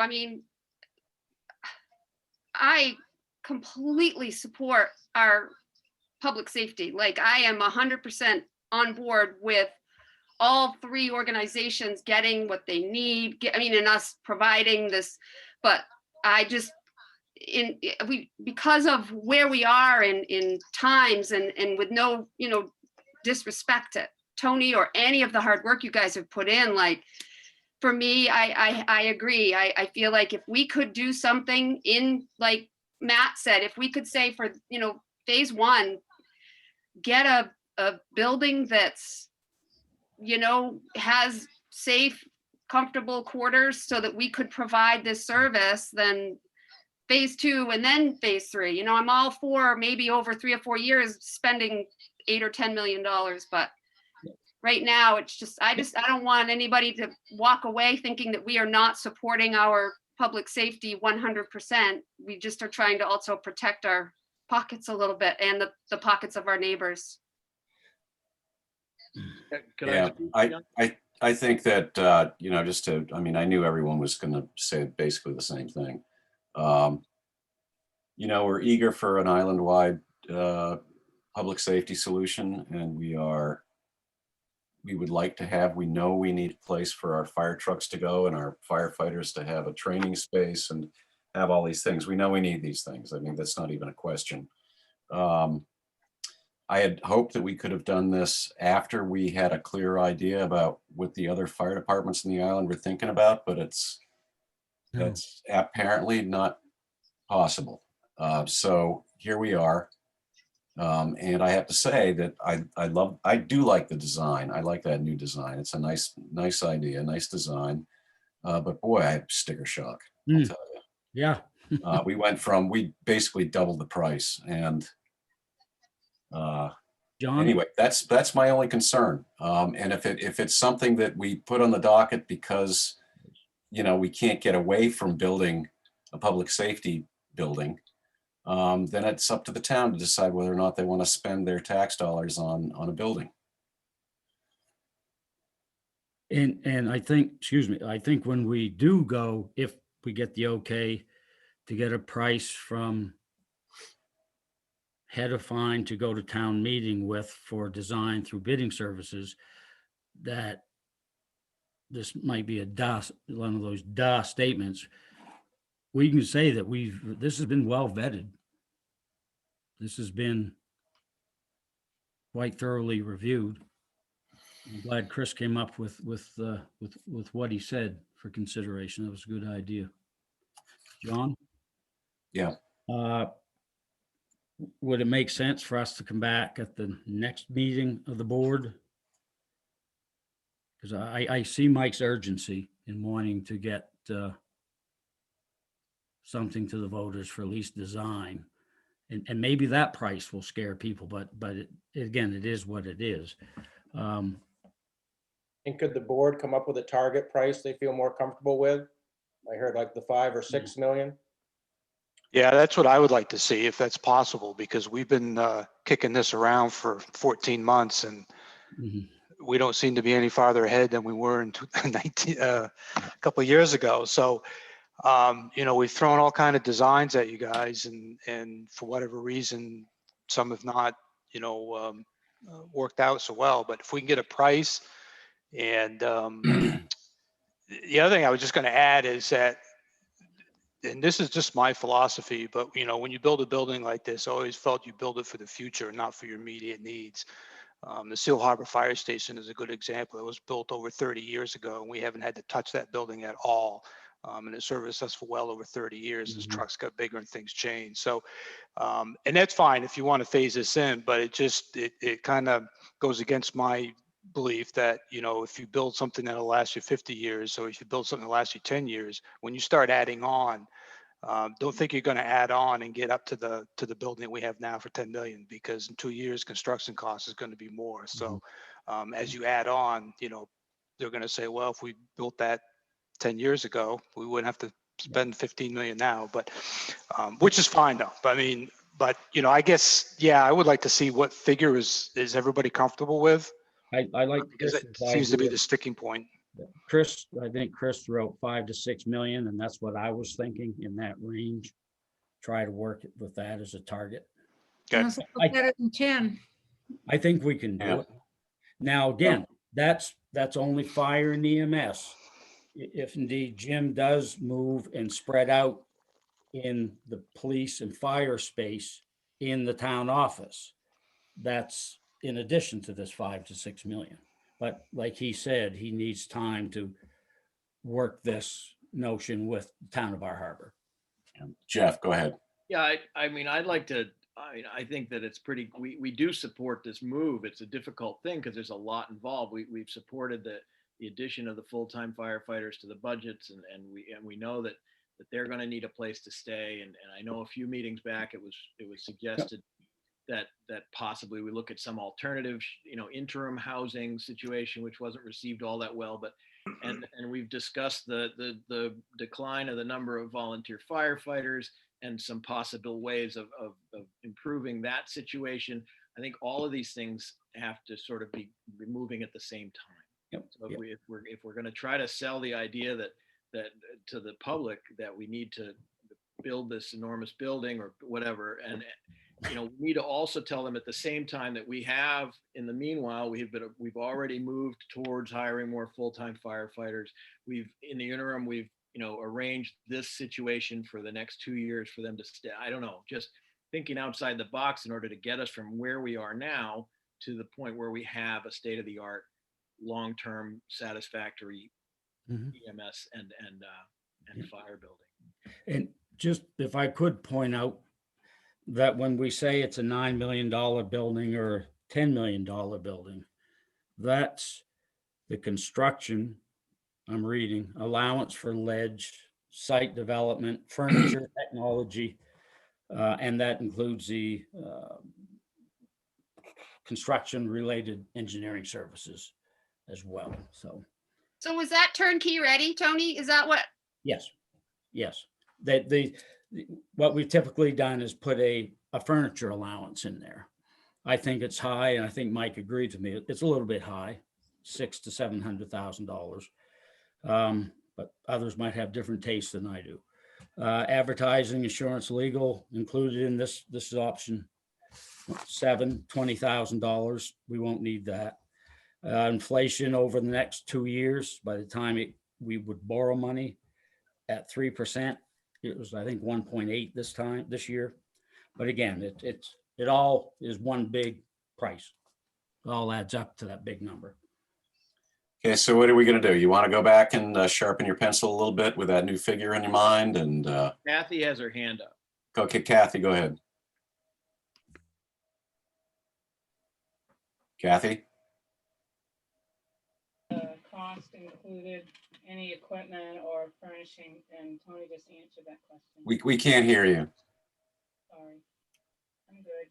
I completely support our public safety. Like, I am 100% on board with all 3 organizations getting what they need, and us providing this, but I just, because of where we are in times and with no, disrespect it, Tony, or any of the hard work you guys have put in. Like, for me, I agree. I feel like if we could do something in, like Matt said, if we could say for, phase one, get a building that's, has safe, comfortable quarters so that we could provide this service, then phase two and then phase three. I'm all for maybe over 3 or 4 years spending $8 or $10 million, but right now it's just, I don't want anybody to walk away thinking that we are not supporting our public safety 100%. We just are trying to also protect our pockets a little bit and the pockets of our neighbors. Could Yeah, speak, John? I think that, I knew everyone was going to say basically the same thing. We're eager for an island-wide public safety solution, and we would like to have, we know we need a place for our fire trucks to go and our firefighters to have a training space and have all these things. We know we need these things. I mean, that's not even a question. I had hoped that we could have done this after we had a clear idea about what the other fire departments in the island were thinking about, but that's apparently not possible. So here we are. And I have to say that I do like the design. I like that new design. It's a nice idea, nice design. But boy, I have sticker shock, I'll tell you. Yeah. We basically doubled the price, and John? anyway, that's my only concern. And if it's something that we put on the docket because, we can't get away from building a public safety building, then it's up to the town to decide whether or not they want to spend their tax dollars on a building. And I think when we do go, if we get the okay to get a price from head of fine to go to town meeting with for design through bidding services, that this might be one of those statements. We can say that this has been well vetted. This has been quite thoroughly reviewed. I'm glad Chris came up with what he said for consideration. That was a good idea. John? Yeah. Would it make sense for us to come back at the next meeting of the board? Because I see Mike's urgency in wanting to get something to the voters for at least design. And maybe that price will scare people, but again, it is what it is. And could the board come up with a target price they feel more comfortable with? I heard like the 5 or 6 million. Yeah, that's what I would like to see, if that's possible, because we've been kicking this around for 14 months and we don't seem to be any farther ahead than we were in a couple of years ago. So, we've thrown all kind of designs at you guys, and for whatever reason, some have not, worked out so well. But if we can get a price, and the other thing I was just going to add is that, and this is just my philosophy, but when you build a building like this, I always felt you build it for the future, not for your immediate needs. The Seal Harbor Fire Station is a good example. It was built over 30 years ago, and we haven't had to touch that building at all. And it serviced us for well over 30 years as trucks got bigger and things changed. So, and that's fine if you want to phase this in, but it kind of goes against my belief that, if you build something that'll last you 50 years, or if you build something that'll last you 10 years, when you start adding on, don't think you're going to add on and get up to the building that we have now for 10 million, because in 2 years, construction cost is going to be more. So as you add on, they're going to say, well, if we built that 10 years ago, we wouldn't have to spend 15 million now, but which is fine though. But I guess, yeah, I would like to see what figure is everybody comfortable with, I like because it Chris's seems to be idea. the sticking point. I think Chris wrote 5 to 6 million, and that's what I was thinking, in that range. Try to work with that as a target. Okay. Sounds like better than 10. I think we can do it. Now, again, that's only fire and EMS. If indeed Jim does move and spread out in the police and fire space in the town office, that's in addition to this 5 to 6 million. But like he said, he needs time to work this notion with the town of Bar Harbor. Jeff, go ahead. Yeah, I mean, I'd like to, I think that it's pretty, we do support this move. It's a difficult thing because there's a lot involved. We've supported the addition of the full-time firefighters to the budgets, and we know that they're going to need a place to stay. And I know a few meetings back, it was suggested that possibly we look at some alternative, interim housing situation, which wasn't received all that well. But and we've discussed the decline of the number of volunteer firefighters and some possible ways of improving that situation. I think all of these things have to sort of be moving at the same time. Yep. So if we're going to try to sell the idea that to the public that we need to build this enormous building or whatever, and we need to also tell them at the same time that we have, in the meanwhile, we've already moved towards hiring more full-time firefighters. In the interim, we've arranged this situation for the next 2 years for them to stay. I don't know, just thinking outside the box in order to get us from where we are now to the point where we have a state-of-the-art, long-term, satisfactory EMS and fire building. And just if I could point out that when we say it's a $9 million building or $10 million building, that's the construction, I'm reading, allowance for ledge, site development, furniture, technology, and that includes the construction-related engineering services as well. So was that turnkey ready, Tony? Is that what? yes. What we've typically done is put a furniture allowance in there. I think it's high, and I think Mike agreed to me. It's a little bit high, $600,000 to $700,000. But others might have different tastes than I do. Advertising, insurance, legal included in this. This is option 7, $20,000. We won't need that. Inflation over the next 2 years. By the time we would borrow money at 3%. It was, I think, 1.8 this year. But again, it all is one big price. It all adds up to that big number. Okay, so what are we going to do? You want to go back and sharpen your pencil a little bit with that new figure in your mind? And Kathy has her hand up. okay, Kathy, go ahead. Kathy? Cost included any equipment or furnishing, and Tony just answered that question. We can't hear you. Sorry. I'm good.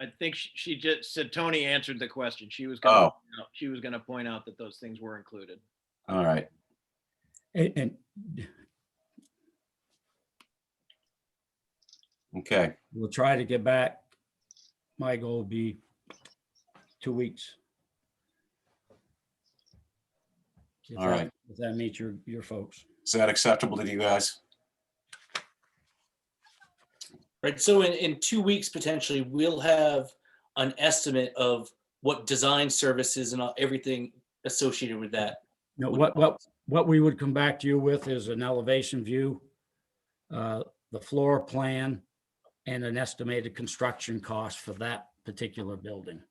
I think she just said Tony answered the question. She was Oh. going to point out that those things were included. All right. And Okay. we'll try to get back. My goal will be 2 weeks. All right. If that meets your folks. Is that acceptable to you guys? Right, so in 2 weeks, potentially, we'll have an estimate of what design services and everything associated with that. No, what we would come back to you with is an elevation view, the floor plan, and an estimated construction cost for that particular building.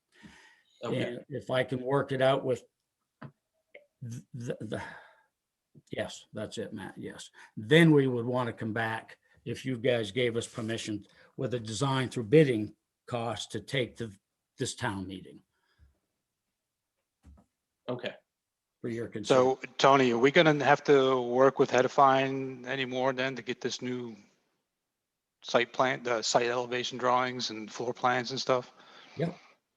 Okay. And if I can work it out with yes, that's it, Matt. Yes. Then we would want to come back, if you guys gave us permission, with a design through bidding cost to take to this town meeting Okay. for your concern. So Tony, are we gonna have to work with Hedifine anymore then to get this new site plan, the site elevation drawings and floor plans and stuff? Yeah.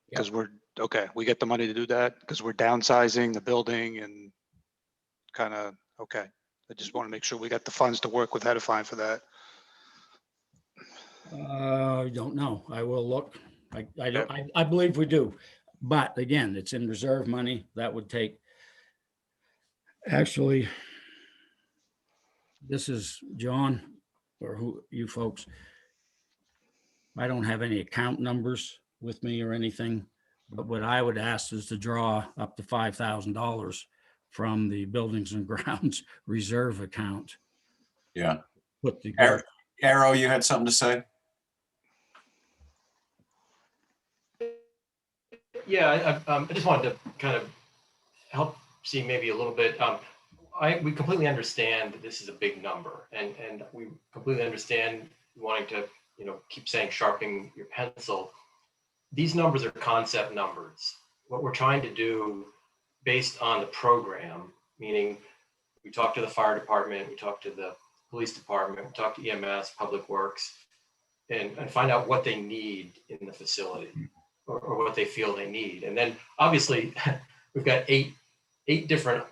Because we get the money to do that because we're downsizing the building and okay. I just want to make sure we got the funds to work with Hedifine for that. I don't know. I will look. I believe we do. But again, it's in reserve money. That would take, actually, this is John, or who you folks. I don't have any account numbers with me or anything, but what I would ask is to draw up to $5,000 from the Buildings and Grounds reserve account. Yeah. Put together. Arrow, you had something to say? Yeah, I just wanted to kind of help see maybe a little bit. We completely understand that this is a big number, and we completely understand wanting to, keep saying sharpening your pencil. These numbers are concept numbers. What we're trying to do based on the program, meaning we talk to the fire department, we talk to the police department, we talk to EMS, Public Works, and find out what they need in the facility or what they feel they need. And then obviously we've got eight different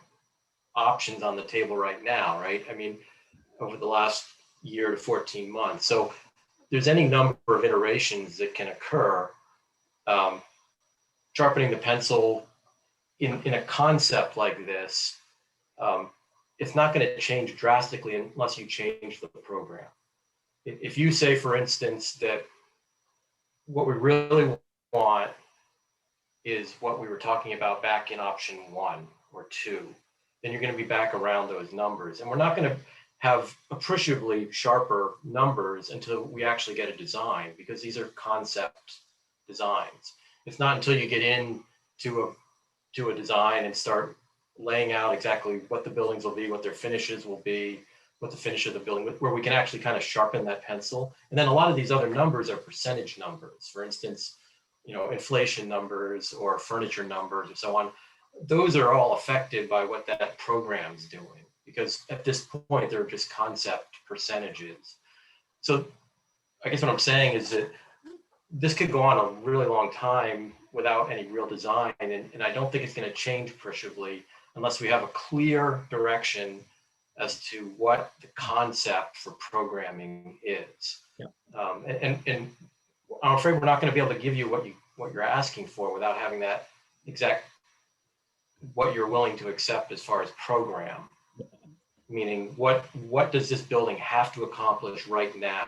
options on the table right now, right? I mean, over the last year to 14 months. So there's any number of iterations that can occur. Sharpening the pencil in a concept like this, it's not going to change drastically unless you change the program. If you say, for instance, that what we really want is what we were talking about back in option 1 or 2, then you're going to be back around those numbers. And we're not going to have appreciably sharper numbers until we actually get a design, because these are concept designs. It's not until you get into a design and start laying out exactly what the buildings will be, what their finishes will be, what the finish of the building, where we can actually kind of sharpen that pencil. And then a lot of these other numbers are percentage numbers. For instance, inflation numbers or furniture numbers and so on. Those are all affected by what that program's doing, because at this point, they're just concept percentages. So I guess what I'm saying is that this could go on a really long time without any real design. And I don't think it's going to change appreciably unless we have a clear direction as to what the concept for programming is. Yeah. And I'm afraid we're not going to be able to give you what you're asking for without having that exact what you're willing to accept as far as program. Meaning, what does this building have to accomplish right now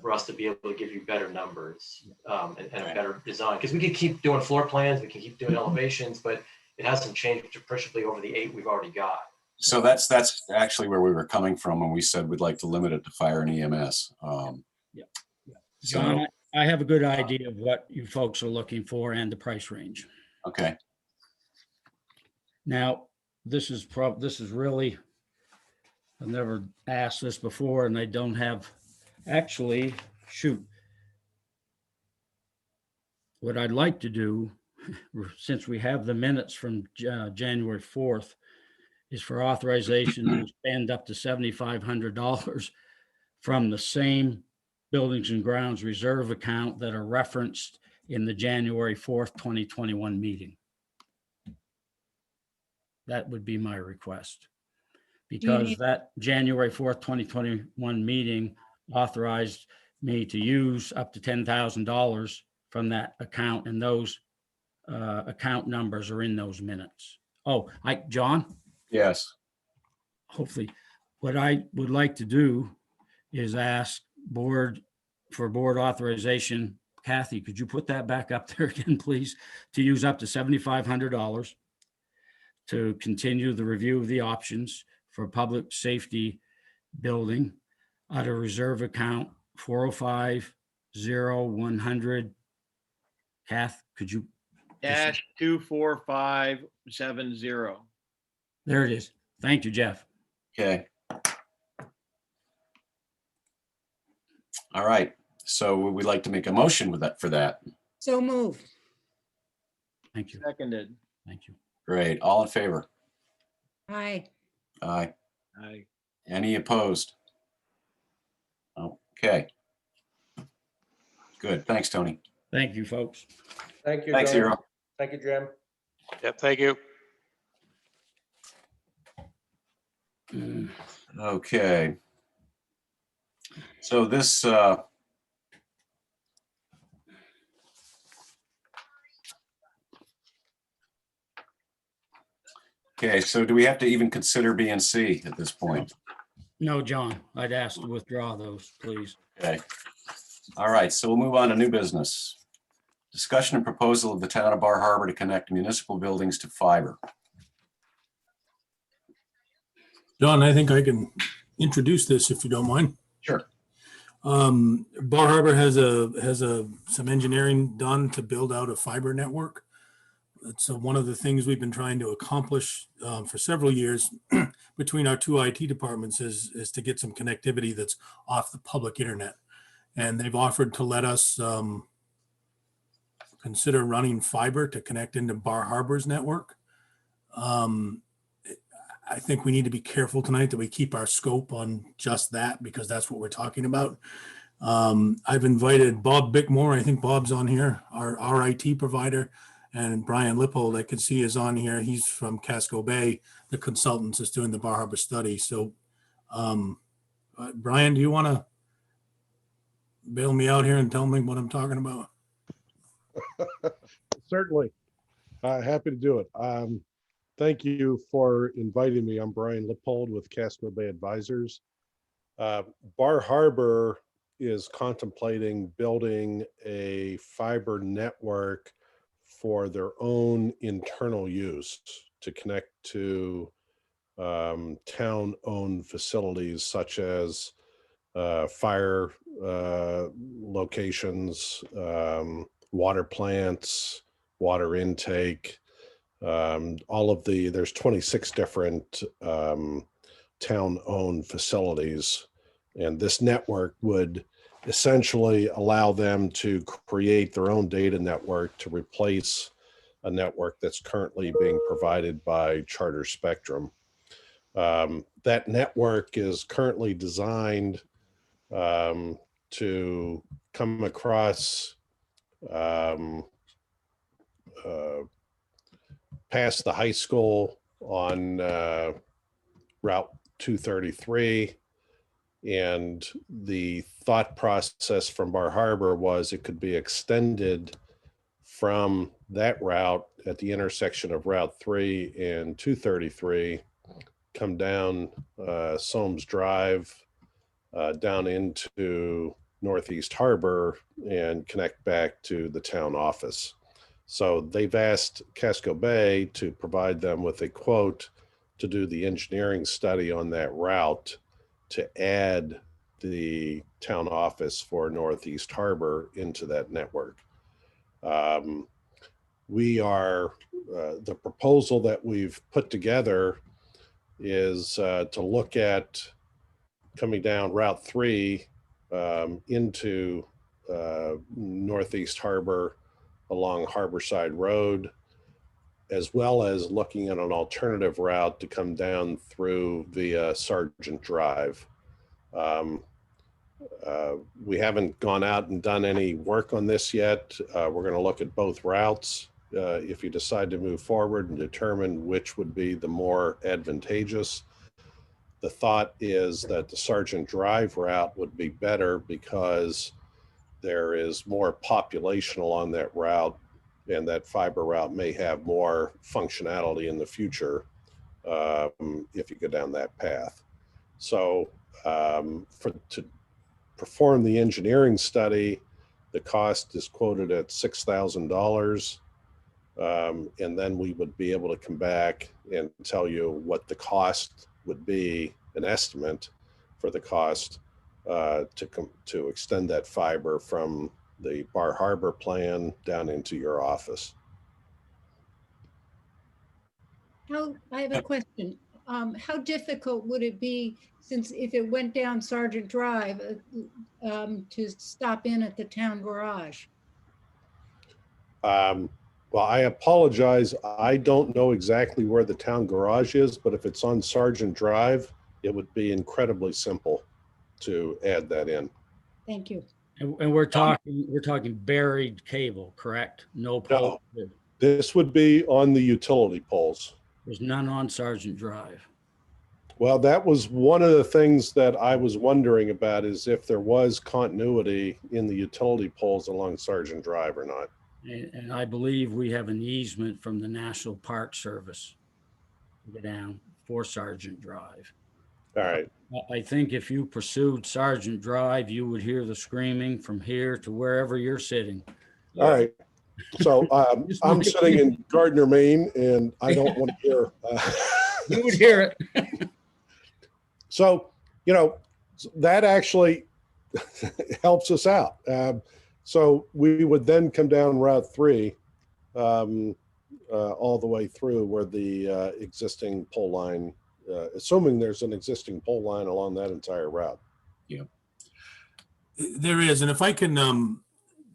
for us to be able to give you better numbers and a better design? Because we can keep doing floor plans, we can keep doing elevations, but it hasn't changed appreciably over the 8 we've already got. So that's actually where we were coming from when we said we'd like to limit it to fire and EMS. John, I have a good idea of what you folks are looking for and the price range. Okay. Now, this is really, I've never asked this before, and I don't have, actually, shoot. What I'd like to do, since we have the minutes from January 4th, is for authorization to spend up to $7,500 from the same Buildings and Grounds reserve account that are referenced in the January 4th, 2021 meeting. That would be my request. Because that January 4th, 2021 meeting authorized me to use up to $10,000 from that account, and those account numbers are in those minutes. Oh, John? Yes. Hopefully, what I would like to do is ask board authorization. Kathy, could you put that back up there again, please? To use up to $7,500 to continue the review of the options for public safety building out of reserve account 405-0100. Kath, could you? -24570. There it is. Thank you, Jeff. Okay. All right. So we'd like to make a motion for that. So moved. Thank you. Seconded. Thank you. Great. All in favor? Aye. Aye. Aye. Any opposed? Okay. Good. Thanks, Tony. Thank you, folks. Thank you. Thanks, John. Hero. Thank you, Jim. Yep, thank you. Okay. So this, okay, so do we have to even consider B and C at this point? No, John, I'd ask to withdraw those, please. Okay. All right, so we'll move on to new business. Discussion and proposal of the town of Bar Harbor to connect municipal buildings to fiber. John, I think I can introduce this if you don't mind. Sure. Bar Harbor has some engineering done to build out a fiber network. It's one of the things we've been trying to accomplish for several years between our two IT departments is to get some connectivity that's off the public internet. And they've offered to let us consider running fiber to connect into Bar Harbor's network. I think we need to be careful tonight that we keep our scope on just that, because that's what we're talking about. I've invited Bob Bickmore. I think Bob's on here, our IT provider, and Brian Lippold, I can see, is on here. He's from Casco Bay, the consultants that's doing the Bar Harbor study. So, Brian, do you want to bail me out here and tell me what I'm talking about? Certainly. Happy to do it. Thank you for inviting me. I'm Brian Lippold with Casco Bay Advisors. Bar Harbor is contemplating building a fiber network for their own internal use to connect to town-owned facilities such as fire locations, water plants, water intake, there's 26 different town-owned facilities. And this network would essentially allow them to create their own data network to replace a network that's currently being provided by Charter Spectrum. That network is currently designed to come across past the high school on Route 233. And the thought process from Bar Harbor was it could be extended from that route at the intersection of Route 3 and 233, come down Soames Drive, down into Northeast Harbor, and connect back to the town office. So they've asked Casco Bay to provide them with a quote to do the engineering study on that route to add the town office for Northeast Harbor into that network. The proposal that we've put together is to look at coming down Route 3 into Northeast Harbor along Harborside Road, as well as looking at an alternative route to come down through via Sergeant Drive. We haven't gone out and done any work on this yet. We're going to look at both routes. If you decide to move forward and determine which would be the more advantageous, the thought is that the Sergeant Drive route would be better because there is more population along that route, and that fiber route may have more functionality in the future if you go down that path. So to perform the engineering study, the cost is quoted at $6,000. And then we would be able to come back and tell you what the cost would be, an estimate for the cost to extend that fiber from the Bar Harbor plan down into your office. I have a question. How difficult would it be, since if it went down Sergeant Drive, to stop in at the town garage? Well, I apologize. I don't know exactly where the town garage is, but if it's on Sergeant Drive, it would be incredibly simple to add that in. Thank you. And we're talking buried cable, correct? No pole. No, this would be on the utility poles. There's none on Sergeant Drive. Well, that was one of the things that I was wondering about, is if there was continuity in the utility poles along Sergeant Drive or not. And I believe we have an easement from the National Park Service to go down for Sergeant Drive. All right. I think if you pursued Sergeant Drive, you would hear the screaming from here to wherever you're sitting. All right. So I'm sitting in Gardner, Maine, and I don't want to hear. You would hear it. So, that actually, helps us out. So we would then come down Route 3 all the way through where the existing pole line, assuming there's an existing pole line along that entire route. There is, and if I can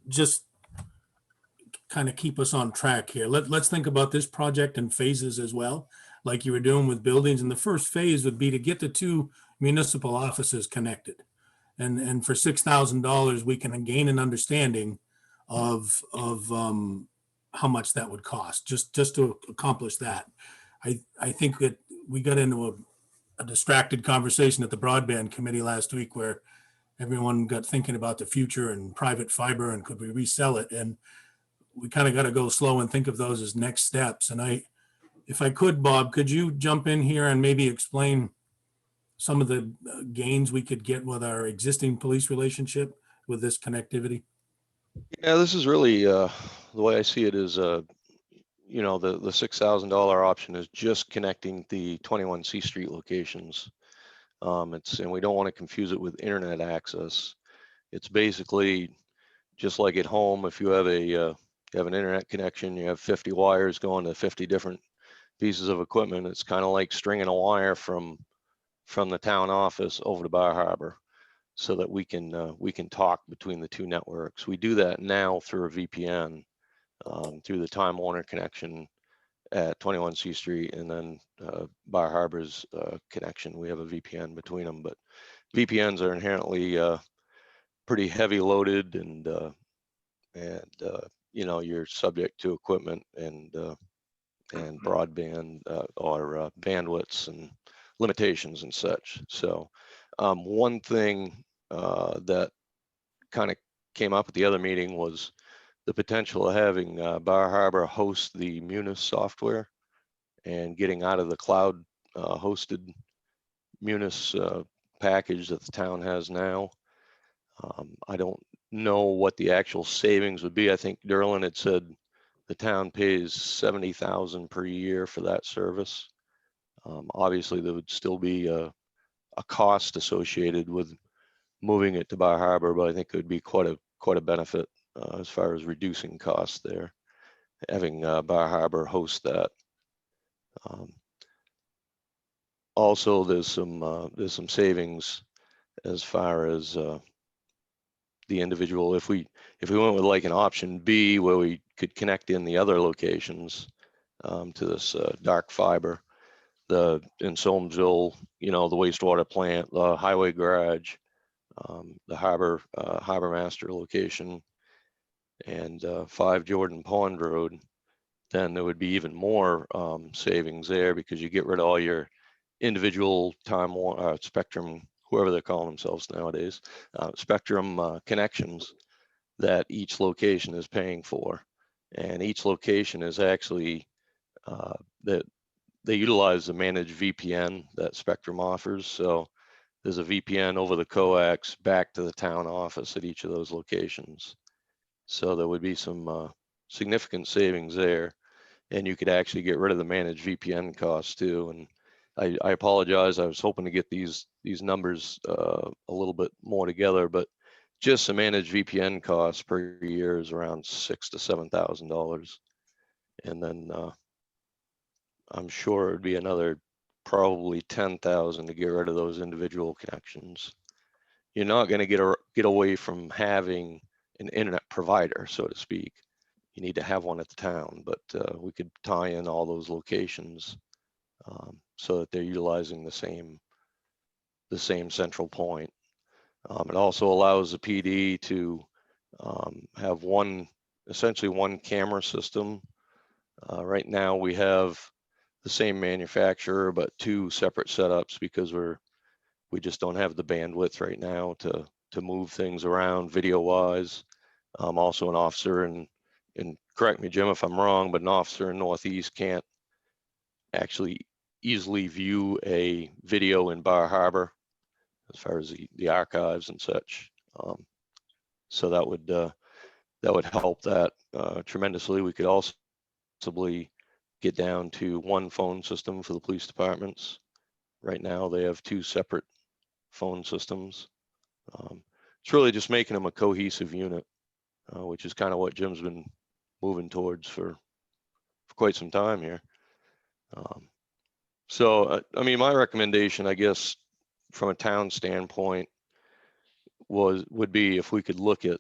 just kind of keep us on track here, let's think about this project in phases as well, like you were doing with buildings. And the first phase would be to get the two municipal offices connected. And for $6,000, we can gain an understanding of how much that would cost just to accomplish that. I think that we got into a distracted conversation at the broadband committee last week where everyone got thinking about the future and private fiber and could we resell it? And we kind of got to go slow and think of those as next steps. And if I could, Bob, could you jump in here and maybe explain some of the gains we could get with our existing police relationship with this connectivity? Yeah, this is really the way I see it is, you know, the $6,000 option is just connecting the 21 C Street locations. And we don't want to confuse it with internet access. It's basically just like at home. If you have you have an internet connection, you have 50 wires going to 50 different pieces of equipment. It's kind of like stringing a wire from the town office over to Bar Harbor, so that we can talk between the two networks. We do that now through a VPN, through the Time Warner connection at 21 C Street, and then Bar Harbor's connection. We have a VPN between them, but VPNs are inherently pretty heavy loaded, and you know, you're subject to equipment and broadband or bandwidths and limitations and such. So one thing that kind of came up at the other meeting was the potential of having Bar Harbor host the Munis software and getting out of the cloud hosted Munis package that the town has now. I don't know what the actual savings would be. I think Derlin had said the town pays $70,000 per year for that service. Obviously, there would still be a cost associated with moving it to Bar Harbor, but I think it would be quite a benefit as far as reducing costs there, having Bar Harbor host that. Also, there's some savings as far as the individual. If we went with like an option B where we could connect in the other locations to this dark fiber, in Solmesville, you know, the wastewater plant, the highway garage, the harbor master location, and 5 Jordan Pond Road, then there would be even more savings there, because you get rid of all your individual Spectrum, whoever they're calling themselves nowadays, Spectrum connections that each location is paying for. And each location is actually that they utilize the managed VPN that Spectrum offers. So there's a VPN over the coax back to the town office at each of those locations. So there would be some significant savings there, and you could actually get rid of the managed VPN costs too. And I apologize, I was hoping to get these numbers a little bit more together, but just the managed VPN costs per year is around $6,000 to $7,000. And then I'm sure it would be another probably 10,000 to get rid of those individual connections. You're not going to get away from having an internet provider, so to speak. You need to have one at the town, but we could tie in all those locations so that they're utilizing the same central point. It also allows the PD to have essentially one camera system. Right now we have the same manufacturer, but 2 separate setups, because we just don't have the bandwidth right now to move things around video wise. Also an officer, and correct me, Jim, if I'm wrong, but an officer in Northeast can't actually easily view a video in Bar Harbor as far as the archives and such. So that would help that tremendously. We could also possibly get down to one phone system for the police departments. Right now they have 2 separate phone systems. it's really just making them a cohesive unit, which is kind of what Jim's been moving towards for quite some time here. So, I mean, my recommendation, I guess, from a town standpoint would be if we could look at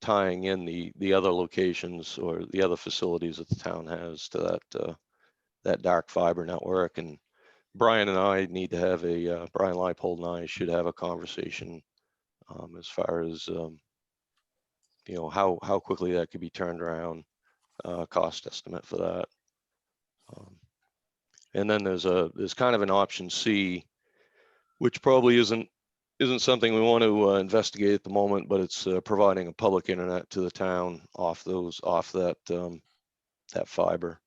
tying in the other locations or the other facilities that the town has to that dark fiber network. And Brian and I need to have Brian Leipold and I should have a conversation as far as, you know, how quickly that could be turned around, cost estimate for that. And then there's kind of an option C, which probably isn't something we want to investigate at the moment, but it's providing a public internet to the town off that fiber,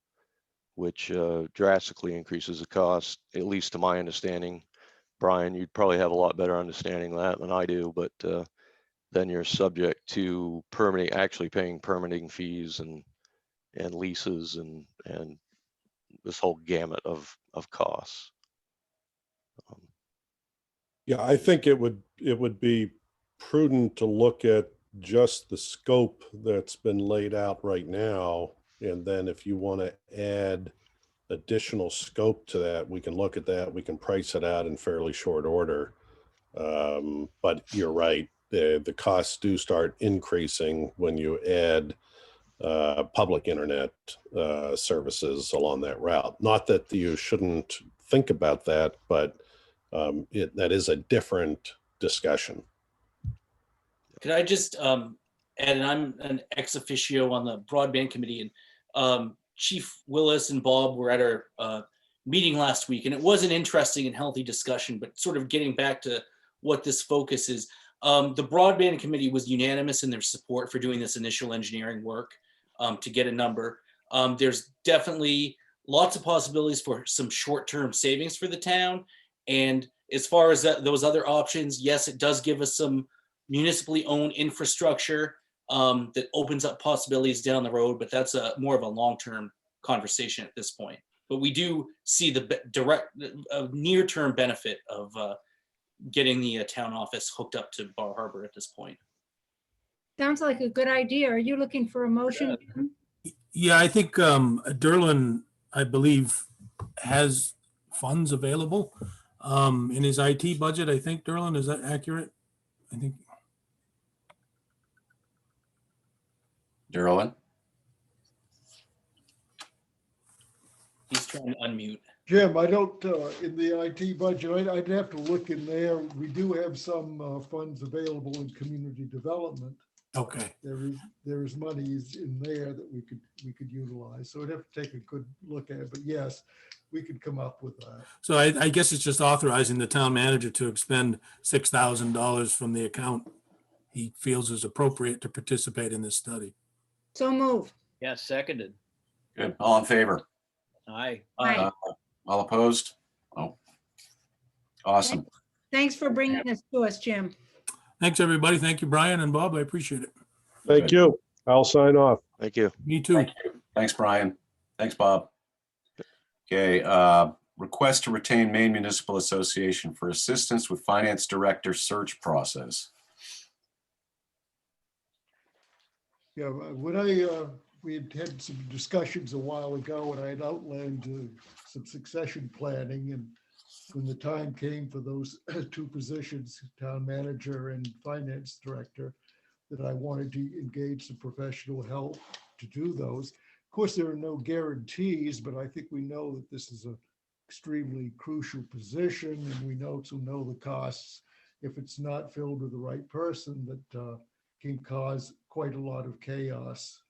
which drastically increases the cost, at least to my understanding. Brian, you'd probably have a lot better understanding of that than I do, but then you're subject to actually paying permitting fees and leases and this whole gamut of costs. Yeah, I think it would be prudent to look at just the scope that's been laid out right now. And then if you want to add additional scope to that, we can look at that. We can price it out in fairly short order. But you're right, the costs do start increasing when you add public internet services along that route. Not that you shouldn't think about that, but that is a different discussion. Could I just add, and I'm an ex officio on the broadband committee, and Chief Willis and Bob were at our meeting last week, and it was an interesting and healthy discussion, but sort of getting back to what this focus is. The broadband committee was unanimous in their support for doing this initial engineering work to get a number. There's definitely lots of possibilities for some short-term savings for the town. And as far as those other options, yes, it does give us some municipally owned infrastructure that opens up possibilities down the road, but that's more of a long-term conversation at this point. But we do see the direct near-term benefit of getting the town office hooked up to Bar Harbor at this point. Sounds like a good idea. Are you looking for a motion? Jim? Yeah, I think Derlin, I believe, has funds available in his IT budget. I think, Derlin, is that accurate? I think. Derlin? He's trying to unmute. Jim, I don't, in the IT budget, I'd have to look in there. We do have some funds available in community development. Okay. There is monies in there that we could utilize. So I'd have to take a good look at it. But yes, we could come up with that. So I guess it's just authorizing the town manager to expend $6,000 from the account he feels is appropriate to participate in this study. So moved. Yes, seconded. Good. All in favor? Aye. Aye. All opposed? Oh, awesome. Thanks for bringing this to us, Jim. Thanks, everybody. Thank you, Brian and Bob. I appreciate it. Thank you. I'll sign off. Thank you. Me too. Thank you. Thanks, Brian. Thanks, Bob. Okay, request to retain Maine Municipal Association for assistance with finance director search process. Yeah, when we had some discussions a while ago and I had outlined some succession planning, and when the time came for those two positions, town manager and finance director, that I wanted to engage some professional help to do those. Of course, there are no guarantees, but I think we know that this is an extremely crucial position, and we also know the costs if it's not filled with the right person that can cause quite a lot of chaos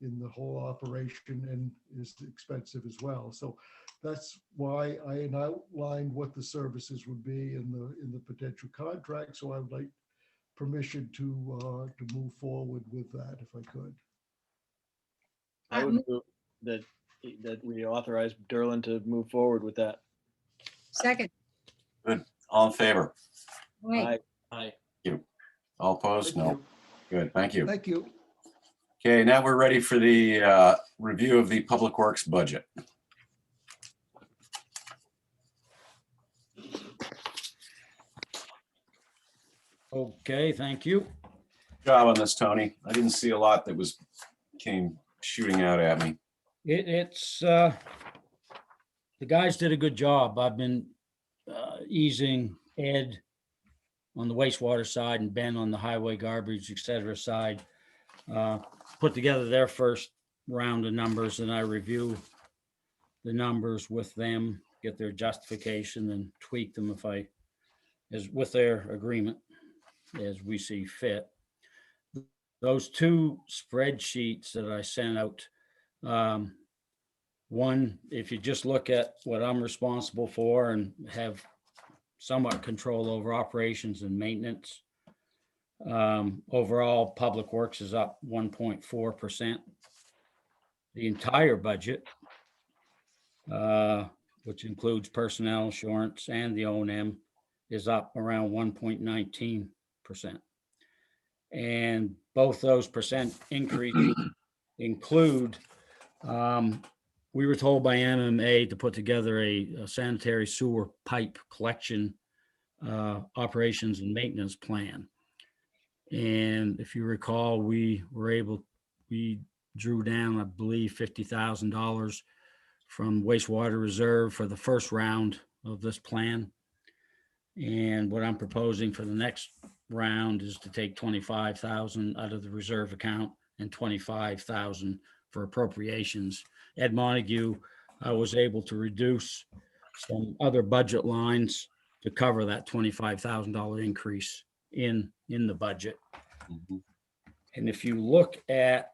in the whole operation and is expensive as well. So that's why I outlined what the services would be in the potential contract. So I would like permission to move forward with that if I could. I would move that we authorize Derlin to move forward with that. Second. Good. All in favor? Aye. Aye. All opposed? Thank No. you. Good. Thank you. Thank you. Okay, now we're ready for the review of the Public Works budget. Okay, thank you. Good job on this, Tony. I didn't see a lot that came shooting out at me. The guys did a good job. I've been easing Ed on the wastewater side and Ben on the highway garbage, et cetera, side. Put together their first round of numbers, and I review the numbers with them, get their justification and tweak them with their agreement as we see fit. Those two spreadsheets that I sent out, one, if you just look at what I'm responsible for and have somewhat control over operations and maintenance, overall, Public Works is up 1.4%. The entire budget, which includes personnel insurance and the O&M, is up around 1.19%. And both those percent increases include, we were told by MMA to put together a sanitary sewer pipe collection operations and maintenance plan. And if you recall, we drew down, I believe, $50,000 from wastewater reserve for the first round of this plan. And what I'm proposing for the next round is to take 25,000 out of the reserve account and 25,000 for appropriations. Ed Montague, I was able to reduce some other budget lines to cover that $25,000 increase in the budget. And if you look at,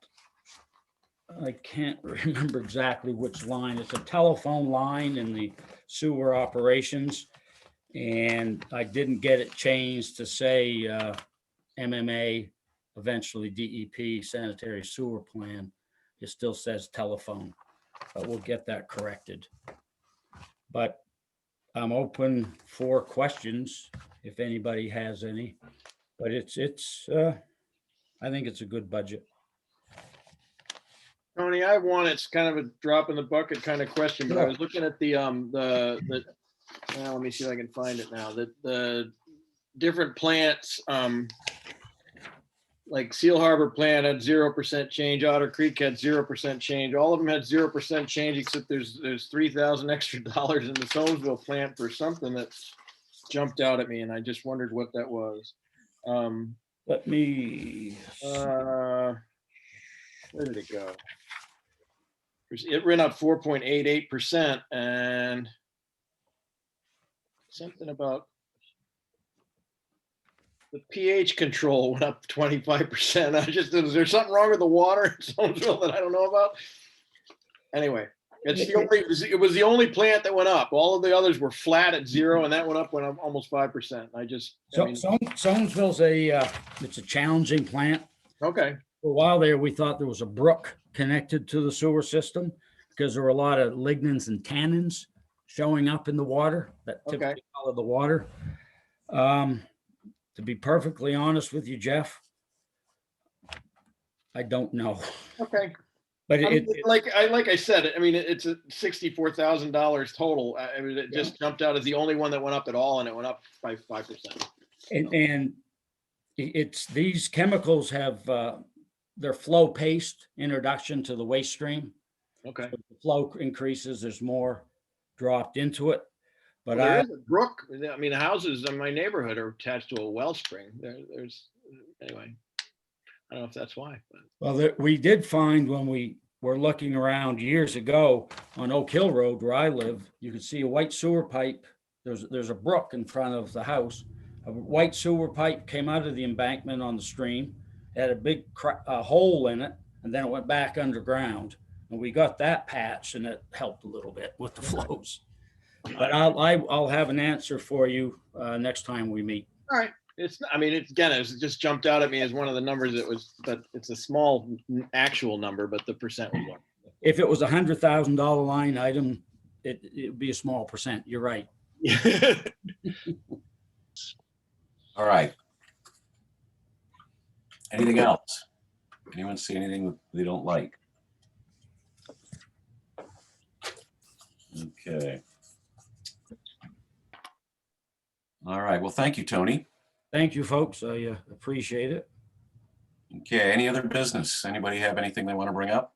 I can't remember exactly which line, it's a telephone line in the sewer operations. And I didn't get it changed to say MMA, eventually DEP sanitary sewer plan. It still says telephone, but we'll get that corrected. But I'm open for questions if anybody has any, but I think it's a good budget. Tony, I have one. It's kind of a drop in the bucket kind of question, but I was looking at the let me see if I can find it now. The different plants, like Seal Harbor plant had 0% change. Otter Creek had 0% change. All of them had 0% change, except there's $3,000 extra dollars in the Soamesville plant for something that jumped out at me, and I just wondered what that was. Let me. Where did it go? It ran up 4.88%, and something about the pH control went up 25%. Is there something wrong with the water in Soamesville that I don't know about? Anyway, it was the only plant that went up. All of the others were flat at 0, and that went up almost 5%. Soamesville's it's a challenging plant. Okay. For a while there, we thought there was a brook connected to the sewer system because there were a lot of lignins and tannins showing up in the water that typically color the water. To be perfectly honest with you, Jeff, I don't know. Okay. But like I said, I mean, it's a $64,000 total. I mean, it just jumped out as the only one that went up at all, and it went up by 5%. And it's these chemicals have their flow paced introduction to the waste stream. Okay. So the flow increases, there's more dropped into it. But there is a brook. I mean, the houses in my neighborhood are attached to a wellspring. Anyway, I don't know if that's why. But. Well, we did find when we were looking around years ago on Oak Hill Road where I live, you could see a white sewer pipe. There's a brook in front of the house. A white sewer pipe came out of the embankment on the stream. It had a big hole in it, and then it went back underground. And we got that patch, and it helped a little bit with the flows. But I'll have an answer for you next time we meet. All right. It just jumped out at me as one of the numbers. But it's a small actual number, but the percent was low. If it was $100,000 line item, it would be a small percent. You're right. All right. Anything else? Anyone see anything that they don't like? Okay. All right. Well, thank you, Tony. Thank you, folks. I appreciate it. Okay, any other business? Anybody have anything they want to bring up?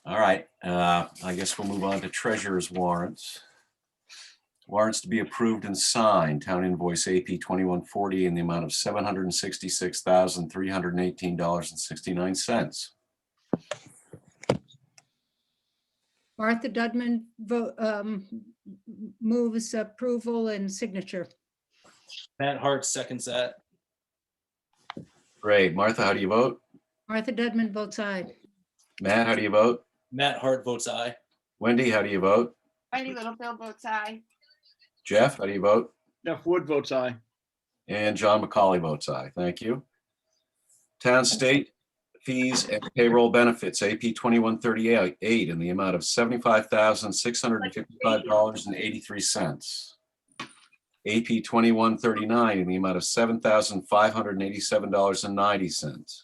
All right, I guess we'll move on to treasurer's warrants. Warrants to be approved and signed, town invoice AP 2140 in the amount of $766,318.69. Martha Dudman moves approval and signature. Matt Hart seconds that. Great. Martha, how do you vote? Martha Dudman votes aye. Matt, how do you vote? Matt Hart votes aye. Wendy, how do you vote? Wendy Littlefield votes aye. Jeff, how do you vote? Jeff Wood votes aye. And John McCauley votes aye. Thank you. Town state fees and payroll benefits, AP 2138 in the amount of $75,655.83. AP 2139 in the amount of $7,587.90.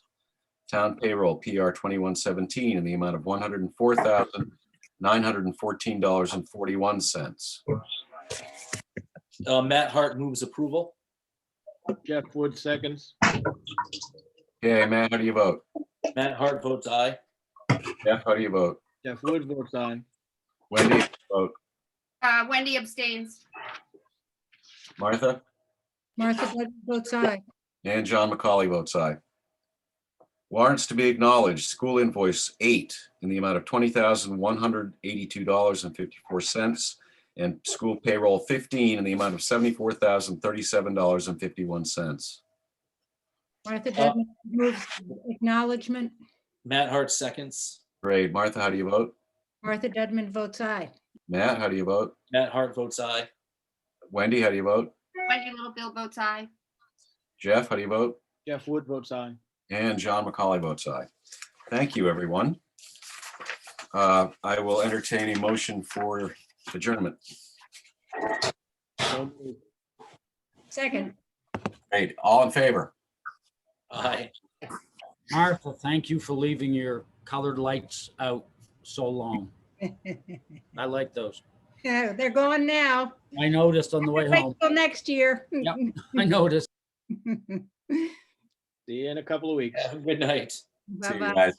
Town payroll PR 2117 in the amount of $104,914.41. Matt Hart moves approval. Jeff Wood seconds. Okay, Matt, how do you vote? Matt Hart votes aye. Jeff, how do you vote? Jeff Wood votes aye. Wendy, how do you vote? Wendy abstains. Martha? Martha Dudman votes aye. And John McCauley votes aye. Warrants to be acknowledged, school invoice 8 in the amount of $20,182.54 and school payroll 15 in the amount of $74,037.51. Martha Dudman moves acknowledgement. Matt Hart seconds. Great. Martha, how do you vote? Martha Dudman votes aye. Matt, how do you vote? Matt Hart votes aye. Wendy, how do you vote? Wendy Littlefield votes aye. Jeff, how do you vote? Jeff Wood votes aye. And John McCauley votes aye. Thank you, everyone. I will entertain a motion for adjournment. So moved. Second. Great. All in favor? Aye. Martha, thank you for leaving your colored lights out so long. I like those. Yeah, they're gone now. I noticed on the way Wait home. till next year. Yep, I noticed. See you in a couple of weeks. Have a good night. See you Bye-bye. guys.